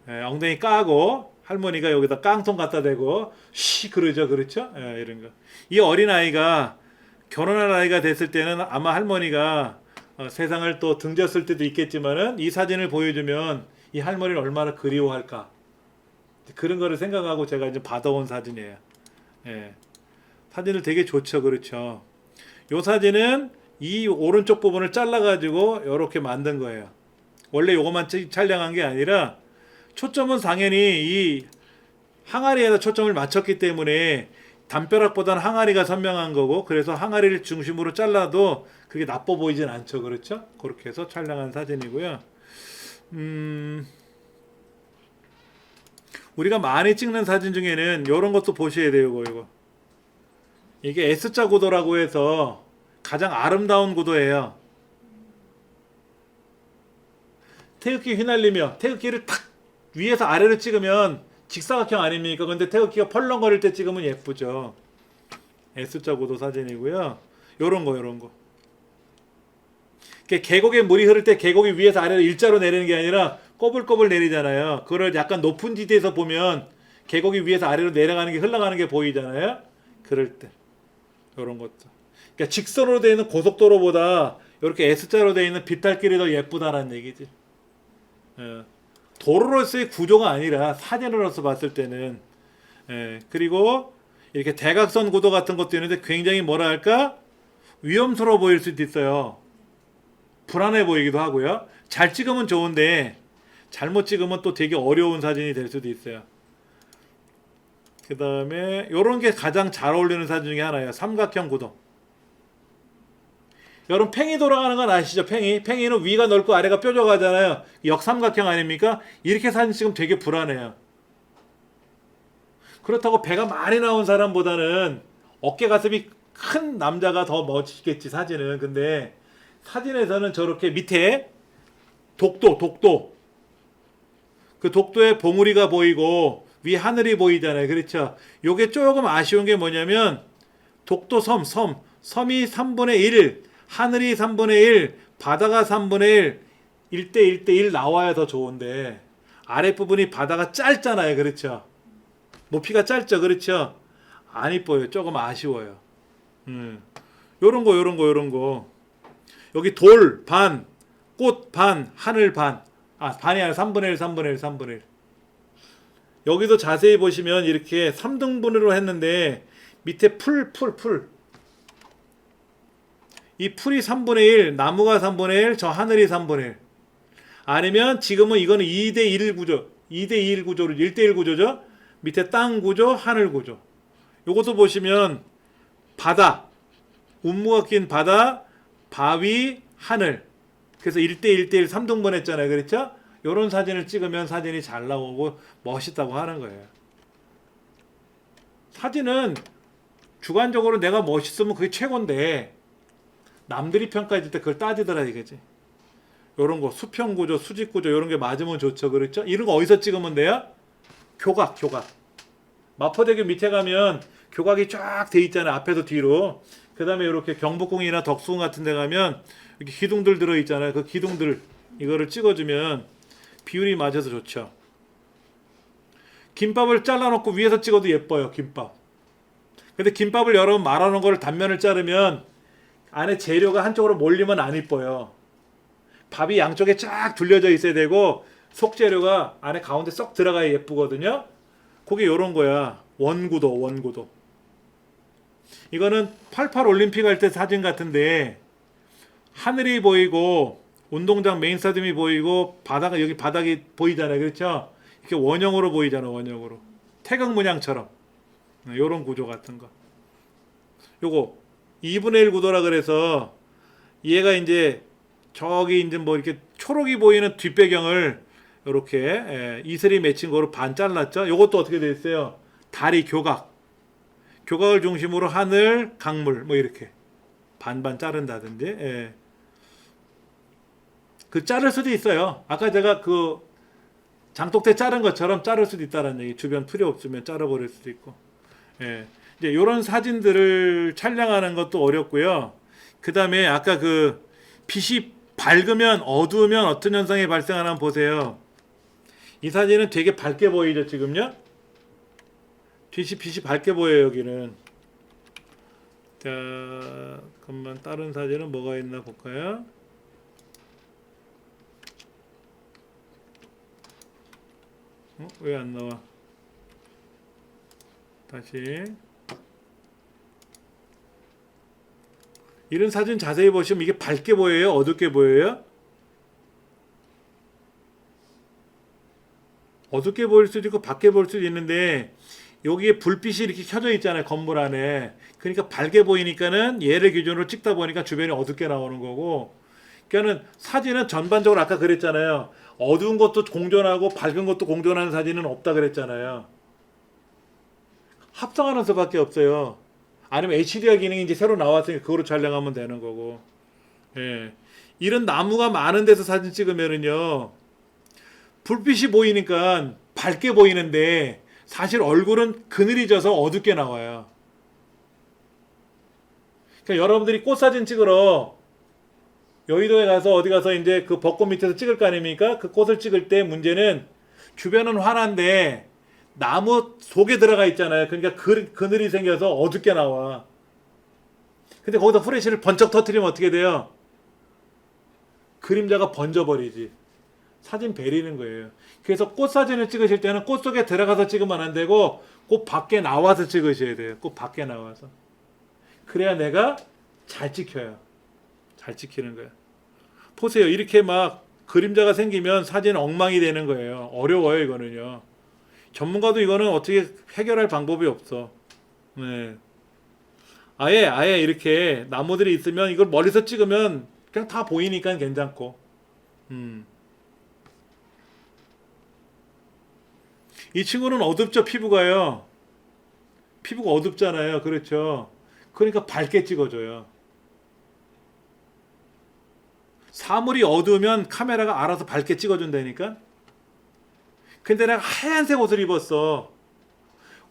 엉덩이 까고 할머니가 여기다 깡통 갖다 대고 쉬 그러죠, 그렇죠? 예, 이런 거. 이 어린 아이가 결혼할 나이가 됐을 때는 아마 할머니가 세상을 또 등졌을 때도 있겠지만은 이 사진을 보여주면 이 할머니를 얼마나 그리워할까, 그런 거를 생각하고 제가 이제 받아온 사진이에요. 예. 사진을 되게 좋죠, 그렇죠? 요 사진은 이 오른쪽 부분을 잘라가지고 이렇게 만든 거예요. 원래 요것만 촬영한 게 아니라 초점은 당연히 이 항아리에다 초점을 맞췄기 때문에 담벼락보다는 항아리가 선명한 거고, 그래서 항아리를 중심으로 잘라도 그게 나빠 보이진 않죠, 그렇죠? 그렇게 해서 촬영한 사진이고요. 우리가 많이 찍는 사진 중에는 이런 것도 보셔야 돼요. 이거 이게 S자 구도라고 해서 가장 아름다운 구도예요. 태극기 휘날리며, 태극기를 탁 위에서 아래로 찍으면 직사각형 아닙니까? 근데 태극기가 펄렁거릴 때 찍으면 예쁘죠. S자 구도 사진이고요. 요런 거. 계곡에 물이 흐를 때 계곡이 위에서 아래로 일자로 내리는 게 아니라 꼬불꼬불 내리잖아요. 그걸 약간 높은 지대에서 보면 계곡이 위에서 아래로 내려가는 게, 흘러가는 게 보이잖아요. 그럴 때 요런 것도. 그러니까 직선으로 되어 있는 고속도로보다 이렇게 S자로 되어 있는 비탈길이 더 예쁘다라는 얘기지. 도로로서의 구조가 아니라 사진으로서 봤을 때는. 그리고 이렇게 대각선 구도 같은 것도 있는데 굉장히 뭐라 할까, 위험스러워 보일 수도 있어요. 불안해 보이기도 하고요. 잘 찍으면 좋은데 잘못 찍으면 또 되게 어려운 사진이 될 수도 있어요. 그 다음에 요런 게 가장 잘 어울리는 사진 중에 하나예요. 삼각형 구도. 여러분 팽이 돌아가는 건 아시죠? 팽이는 위가 넓고 아래가 뾰족하잖아요. 역삼각형 아닙니까? 이렇게 사진 찍으면 되게 불안해요. 그렇다고 배가 많이 나온 사람보다는 어깨 가슴이 큰 남자가 더 멋있겠지, 사진은. 근데 사진에서는 저렇게 밑에 독도 그 독도에 봉우리가 보이고 위 하늘이 보이잖아요, 그렇죠? 요게 조금 아쉬운 게 뭐냐면 독도 섬이 3분의 1, 하늘이 3분의 1, 바다가 3분의 1, 1대 1대 1 나와야 더 좋은데 아랫부분이 바다가 짧잖아요, 그렇죠? 높이가 짧죠, 그렇죠? 안 이뻐요. 조금 아쉬워요. 요런 거. 여기 돌 반, 꽃 반, 하늘 반. 반이 아니라 3분의 1. 여기도 자세히 보시면 이렇게 3등분으로 했는데 밑에 풀. 이 풀이 3분의 1, 나무가 3분의 1, 저 하늘이 3분의 1. 아니면 지금은 이거는 2대1 구조, 2대1 구조로 1대1 구조죠. 밑에 땅 구조, 하늘 구조. 요것도 보시면 바다, 운무가 낀 바다, 바위, 하늘. 그래서 1대1대1 3등분 했잖아요, 그렇죠? 요런 사진을 찍으면 사진이 잘 나오고 멋있다고 하는 거예요. 사진은 주관적으로 내가 멋있으면 그게 최고인데 남들이 평가해 줄 때 그걸 따지더라 이거지. 요런 거 수평 구조, 수직 구조 요런 게 맞으면 좋죠, 그렇죠? 이런 거 어디서 찍으면 돼요? 교각. 마포대교 밑에 가면 교각이 쫙 돼 있잖아요, 앞에서 뒤로. 그 다음에 이렇게 경복궁이나 덕수궁 같은 데 가면 이렇게 기둥들 들어 있잖아요. 그 기둥들 이거를 찍어주면 비율이 맞아서 좋죠. 김밥을 잘라놓고 위에서 찍어도 예뻐요, 김밥. 근데 김밥을 여러 번 말아놓은 거를 단면을 자르면 안에 재료가 한쪽으로 몰리면 안 이뻐요. 밥이 양쪽에 쫙 둘려져 있어야 되고 속재료가 안에 가운데 쏙 들어가야 예쁘거든요. 그게 요런 거야. 원구도. 이거는 88 올림픽 할 때 사진 같은데 하늘이 보이고 운동장 메인 스타디움이 보이고 바다가, 여기 바닥이 보이잖아요, 그렇죠? 이렇게 원형으로 보이잖아, 원형으로. 태극 문양처럼. 요런 구조 같은 거. 요거 2분의 1 구도라 그래서 얘가 이제 저기 이제 뭐 이렇게 초록이 보이는 뒷배경을 이렇게 이슬이 맺힌 거로 반 잘랐죠. 요것도 어떻게 돼 있어요? 다리 교각을 중심으로 하늘, 강물 뭐 이렇게 반반 자른다든지. 그 자를 수도 있어요. 아까 제가 그 장독대 자른 것처럼 자를 수도 있다는 얘기. 주변 풀이 없으면 자르버릴 수도 있고. 이제 이런 사진들을 촬영하는 것도 어렵고요. 그 다음에 아까 그 빛이 밝으면 어두우면 어떤 현상이 발생하나 보세요. 이 사진은 되게 밝게 보이죠 지금요? 빛이 밝게 보여요 여기는. 자, 그러면 다른 사진은 뭐가 있나 볼까요? 왜 안 나와? 다시. 이런 사진 자세히 보시면 이게 밝게 보여요? 어둡게 보여요? 어둡게 보일 수도 있고 밝게 보일 수도 있는데 여기에 불빛이 이렇게 켜져 있잖아요 건물 안에. 그러니까 밝게 보이니까는 얘를 기준으로 찍다 보니까 주변이 어둡게 나오는 거고, 그러니까는 사진은 전반적으로 아까 그랬잖아요, 어두운 것도 공존하고 밝은 것도 공존하는 사진은 없다 그랬잖아요. 합성하는 수밖에 없어요. 아니면 HDR 기능이 이제 새로 나왔으니까 그거로 촬영하면 되는 거고. 예. 이런 나무가 많은 데서 사진 찍으면은요 불빛이 보이니까 밝게 보이는데 사실 얼굴은 그늘이 져서 어둡게 나와요. 그러니까 여러분들이 꽃 사진 찍으러 여의도에 가서 어디 가서 이제 그 벚꽃 밑에서 찍을 거 아닙니까? 그 꽃을 찍을 때 문제는 주변은 환한데 나무 속에 들어가 있잖아요. 그러니까 그늘이 생겨서 어둡게 나와. 근데 거기다 후레쉬를 번쩍 터트리면 어떻게 돼요? 그림자가 번져버리지. 사진 베리는 거예요. 그래서 꽃 사진을 찍으실 때는 꽃 속에 들어가서 찍으면 안 되고 꽃 밖에 나와서 찍으셔야 돼요. 꽃 밖에 나와서. 그래야 내가 잘 찍혀요. 잘 찍히는 거예요. 보세요. 이렇게 막 그림자가 생기면 사진 엉망이 되는 거예요. 어려워요, 이거는요. 전문가도 이거는 어떻게 해결할 방법이 없어. 네. 아예 이렇게 나무들이 있으면 이걸 멀리서 찍으면 그냥 다 보이니까 괜찮고. 이 친구는 어둡죠, 피부가요. 피부가 어둡잖아요. 그렇죠. 그러니까 밝게 찍어줘요. 사물이 어두우면 카메라가 알아서 밝게 찍어준다니까. 근데 내가 하얀색 옷을 입었어.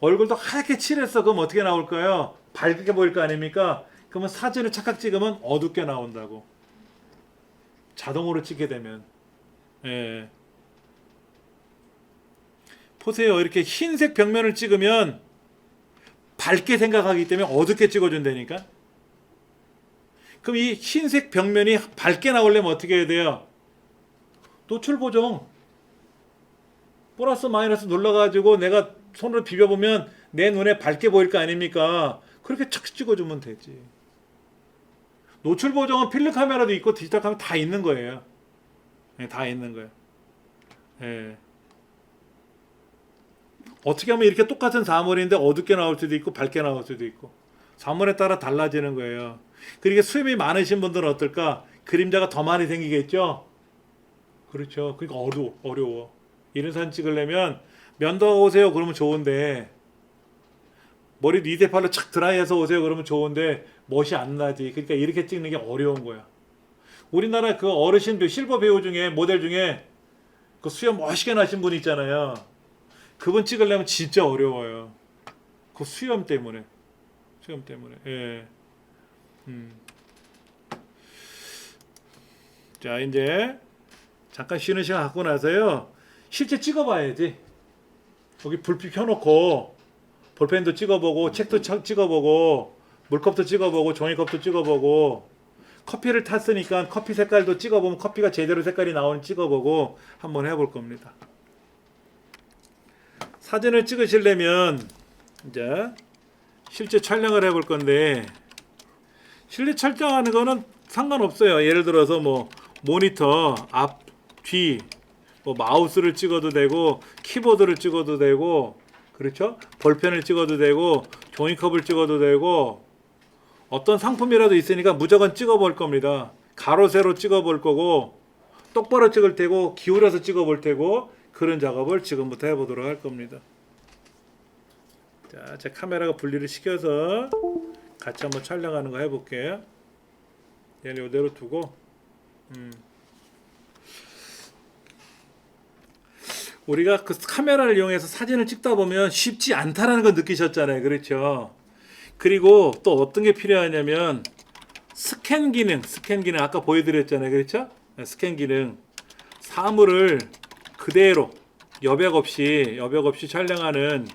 얼굴도 하얗게 칠했어. 그럼 어떻게 나올까요? 밝게 보일 거 아닙니까? 그러면 사진을 착각 찍으면 어둡게 나온다고. 자동으로 찍게 되면. 예. 보세요. 이렇게 흰색 벽면을 찍으면 밝게 생각하기 때문에 어둡게 찍어준다니까. 그럼 이 흰색 벽면이 밝게 나오려면 어떻게 해야 돼요? 노출 보정. 플러스 마이너스 눌러가지고 내가 손으로 비벼보면 내 눈에 밝게 보일 거 아닙니까? 그렇게 착 찍어주면 되지. 노출 보정은 필름 카메라도 있고 디지털 카메라 다 있는 거예요. 네, 다 있는 거예요. 네. 어떻게 하면 이렇게 똑같은 사물인데 어둡게 나올 수도 있고 밝게 나올 수도 있고 사물에 따라 달라지는 거예요. 그러니까 수염이 많으신 분들은 어떨까? 그림자가 더 많이 생기겠죠? 그렇죠. 그러니까 어려워. 이런 사진 찍으려면 면도하고 오세요 그러면 좋은데, 머리 리드팔로 착 드라이해서 오세요 그러면 좋은데 멋이 안 나지. 그러니까 이렇게 찍는 게 어려운 거야. 우리나라 그 어르신 실버 배우 중에 모델 중에 그 수염 멋있게 나신 분 있잖아요. 그분 찍으려면 진짜 어려워요. 그 수염 때문에. 예. 자, 이제 잠깐 쉬는 시간 갖고 나서요. 실제 찍어봐야지. 여기 불빛 켜놓고 볼펜도 찍어보고 책도 찍어보고 물컵도 찍어보고 종이컵도 찍어보고 커피를 탔으니까 커피 색깔도 찍어보면 커피가 제대로 색깔이 나오는지 찍어보고 한번 해볼 겁니다. 사진을 찍으시려면 이제 실제 촬영을 해볼 건데, 실제 촬영하는 거는 상관없어요. 예를 들어서 뭐 모니터 앞, 뒤, 뭐 마우스를 찍어도 되고 키보드를 찍어도 되고, 그렇죠? 볼펜을 찍어도 되고 종이컵을 찍어도 되고, 어떤 상품이라도 있으니까 무조건 찍어볼 겁니다. 가로 세로 찍어볼 거고 똑바로 찍을 테고 기울여서 찍어볼 테고, 그런 작업을 지금부터 해보도록 할 겁니다. 자, 제 카메라가 분리를 시켜서 같이 한번 촬영하는 거 해볼게요. 얘는 이대로 두고 우리가 그 카메라를 이용해서 사진을 찍다 보면 쉽지 않다라는 걸 느끼셨잖아요. 그렇죠? 그리고 또 어떤 게 필요하냐면 스캔 기능 아까 보여드렸잖아요. 그렇죠? 스캔 기능. 사물을 그대로 여백 없이 촬영하는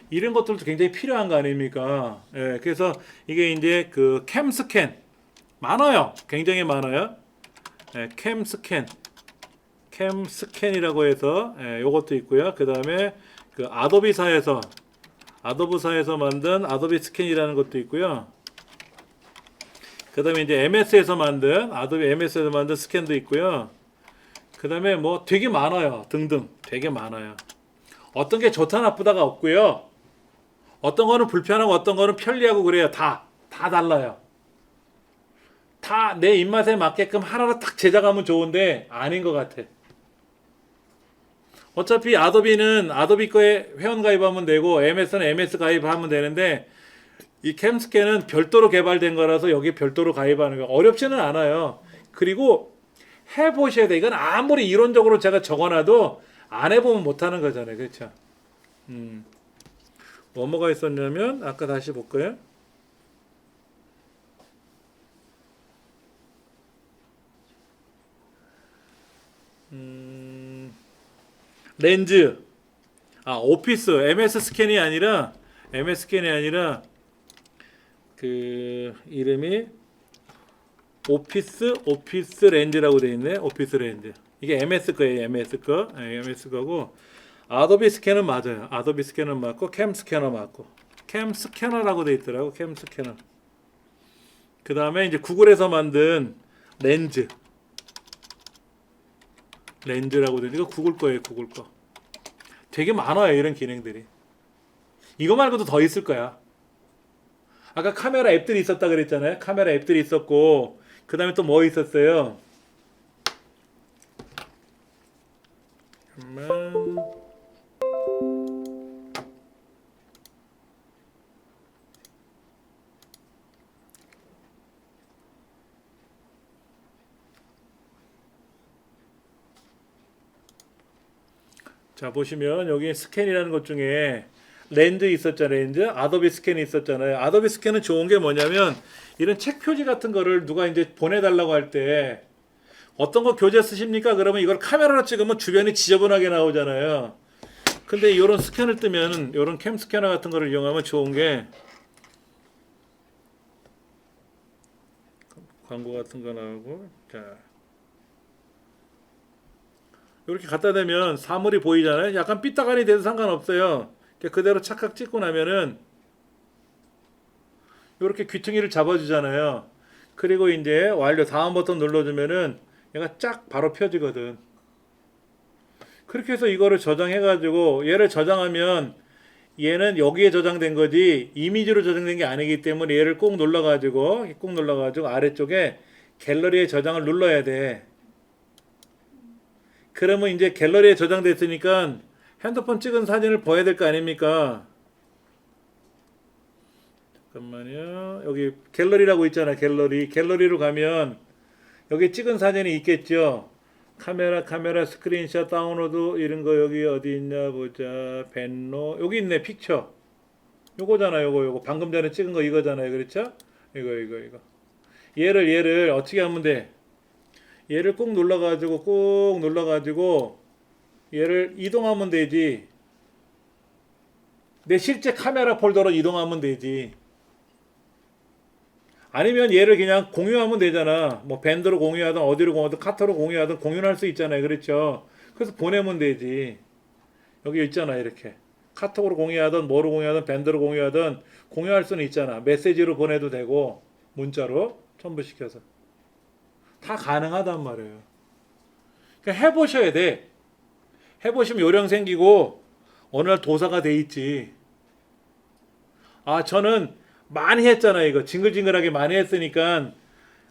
이런 것들도 굉장히 필요한 거 아닙니까? 예, 그래서 이게 이제 그 캠스캔 많아요. 굉장히 많아요. 예, 캠스캔이라고 해서 예, 요것도 있고요. 그 다음에 그 아도비사에서 만든 아도비 스캔이라는 것도 있고요. 그 다음에 이제 아도비 MS에서 만든 스캔도 있고요. 그 다음에 뭐 되게 많아요. 등등 되게 많아요. 어떤 게 좋다 나쁘다가 없고요. 어떤 거는 불편하고 어떤 거는 편리하고 그래요. 다 달라요. 다 내 입맛에 맞게끔 하나로 딱 제작하면 좋은데 아닌 것 같아. 어차피 아도비는 아도비 거에 회원 가입하면 되고 MS는 MS 가입하면 되는데 이 캠스캔은 별도로 개발된 거라서 여기 별도로 가입하는 거 어렵지는 않아요. 그리고 해보셔야 돼. 이건 아무리 이론적으로 제가 적어놔도 안 해보면 못하는 거잖아요. 그렇죠? 뭐가 있었냐면 아까 다시 볼까요? 렌즈. 오피스 MS 스캔이 아니라 그 이름이 오피스 렌즈라고 돼 있네. 오피스 렌즈. 이게 MS 거예요. MS 거. 네, MS 거고 아도비 스캐너 맞아요. 아도비 스캐너 맞고 캠 스캐너 맞고 캠 스캐너라고 돼 있더라고. 캠 스캐너. 그 다음에 이제 구글에서 만든 렌즈라고 돼. 이거 구글 거예요. 구글 거. 되게 많아요. 이런 기능들이. 이거 말고도 더 있을 거야. 아까 카메라 앱들이 있었다 그랬잖아요. 카메라 앱들이 있었고 그 다음에 또 뭐 있었어요? 자 보시면 여기 스캔이라는 것 중에 렌즈 있었잖아요. 렌즈 아도비 스캔이 있었잖아요. 아도비 스캔은 좋은 게 뭐냐면 이런 책 표지 같은 거를 누가 이제 보내달라고 할 때 어떤 거 교재 쓰십니까? 그러면 이걸 카메라로 찍으면 주변이 지저분하게 나오잖아요. 근데 이런 스캔을 뜨면 이런 캠 스캐너 같은 거를 이용하면 좋은 게 광고 같은 거 나오고 자 이렇게 갖다 대면 사물이 보이잖아요. 약간 삐딱하니 돼도 상관없어요. 그대로 착각 찍고 나면은 이렇게 귀퉁이를 잡아주잖아요. 그리고 이제 완료 다음 버튼 눌러주면은 얘가 쫙 바로 펴지거든. 그렇게 해서 이거를 저장해가지고 얘를 저장하면 얘는 여기에 저장된 거지 이미지로 저장된 게 아니기 때문에 얘를 꼭 눌러가지고 아래쪽에 갤러리에 저장을 눌러야 돼. 그러면 이제 갤러리에 저장됐으니까 핸드폰 찍은 사진을 봐야 될 거 아닙니까? 잠깐만요. 여기 갤러리라고 있잖아. 갤러리로 가면 여기 찍은 사진이 있겠죠. 카메라 스크린샷 다운로드 이런 거 여기 어디 있냐 보자. 벤로 여기 있네. 픽처. 요거잖아. 요거 방금 전에 찍은 거 이거잖아요. 그렇죠? 이거. 얘를 어떻게 하면 돼? 얘를 꾹 눌러가지고 얘를 이동하면 되지. 내 실제 카메라 폴더로 이동하면 되지. 아니면 얘를 그냥 공유하면 되잖아. 뭐 밴드로 공유하든 어디로 공유하든 카톡으로 공유하든 공유를 할 수 있잖아요. 그렇죠? 그래서 보내면 되지. 여기 있잖아. 이렇게. 카톡으로 공유하든 뭐로 공유하든 밴드로 공유하든 공유할 수는 있잖아. 메시지로 보내도 되고 문자로 첨부시켜서. 다 가능하단 말이에요. 그러니까 해보셔야 돼. 해보시면 요령 생기고 어느 날 도사가 돼 있지. 저는 많이 했잖아요. 이거 징글징글하게 많이 했으니까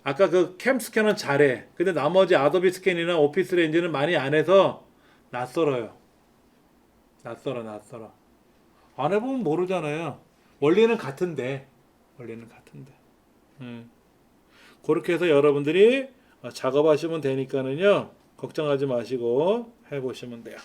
아까 그 캠 스캐너는 잘해. 근데 나머지 아도비 스캔이나 오피스 렌즈는 많이 안 해서 낯설어요. 낯설어. 안 해보면 모르잖아요. 원리는 같은데. 그렇게 해서 여러분들이 작업하시면 되니까는요. 걱정하지 마시고 해보시면 돼요.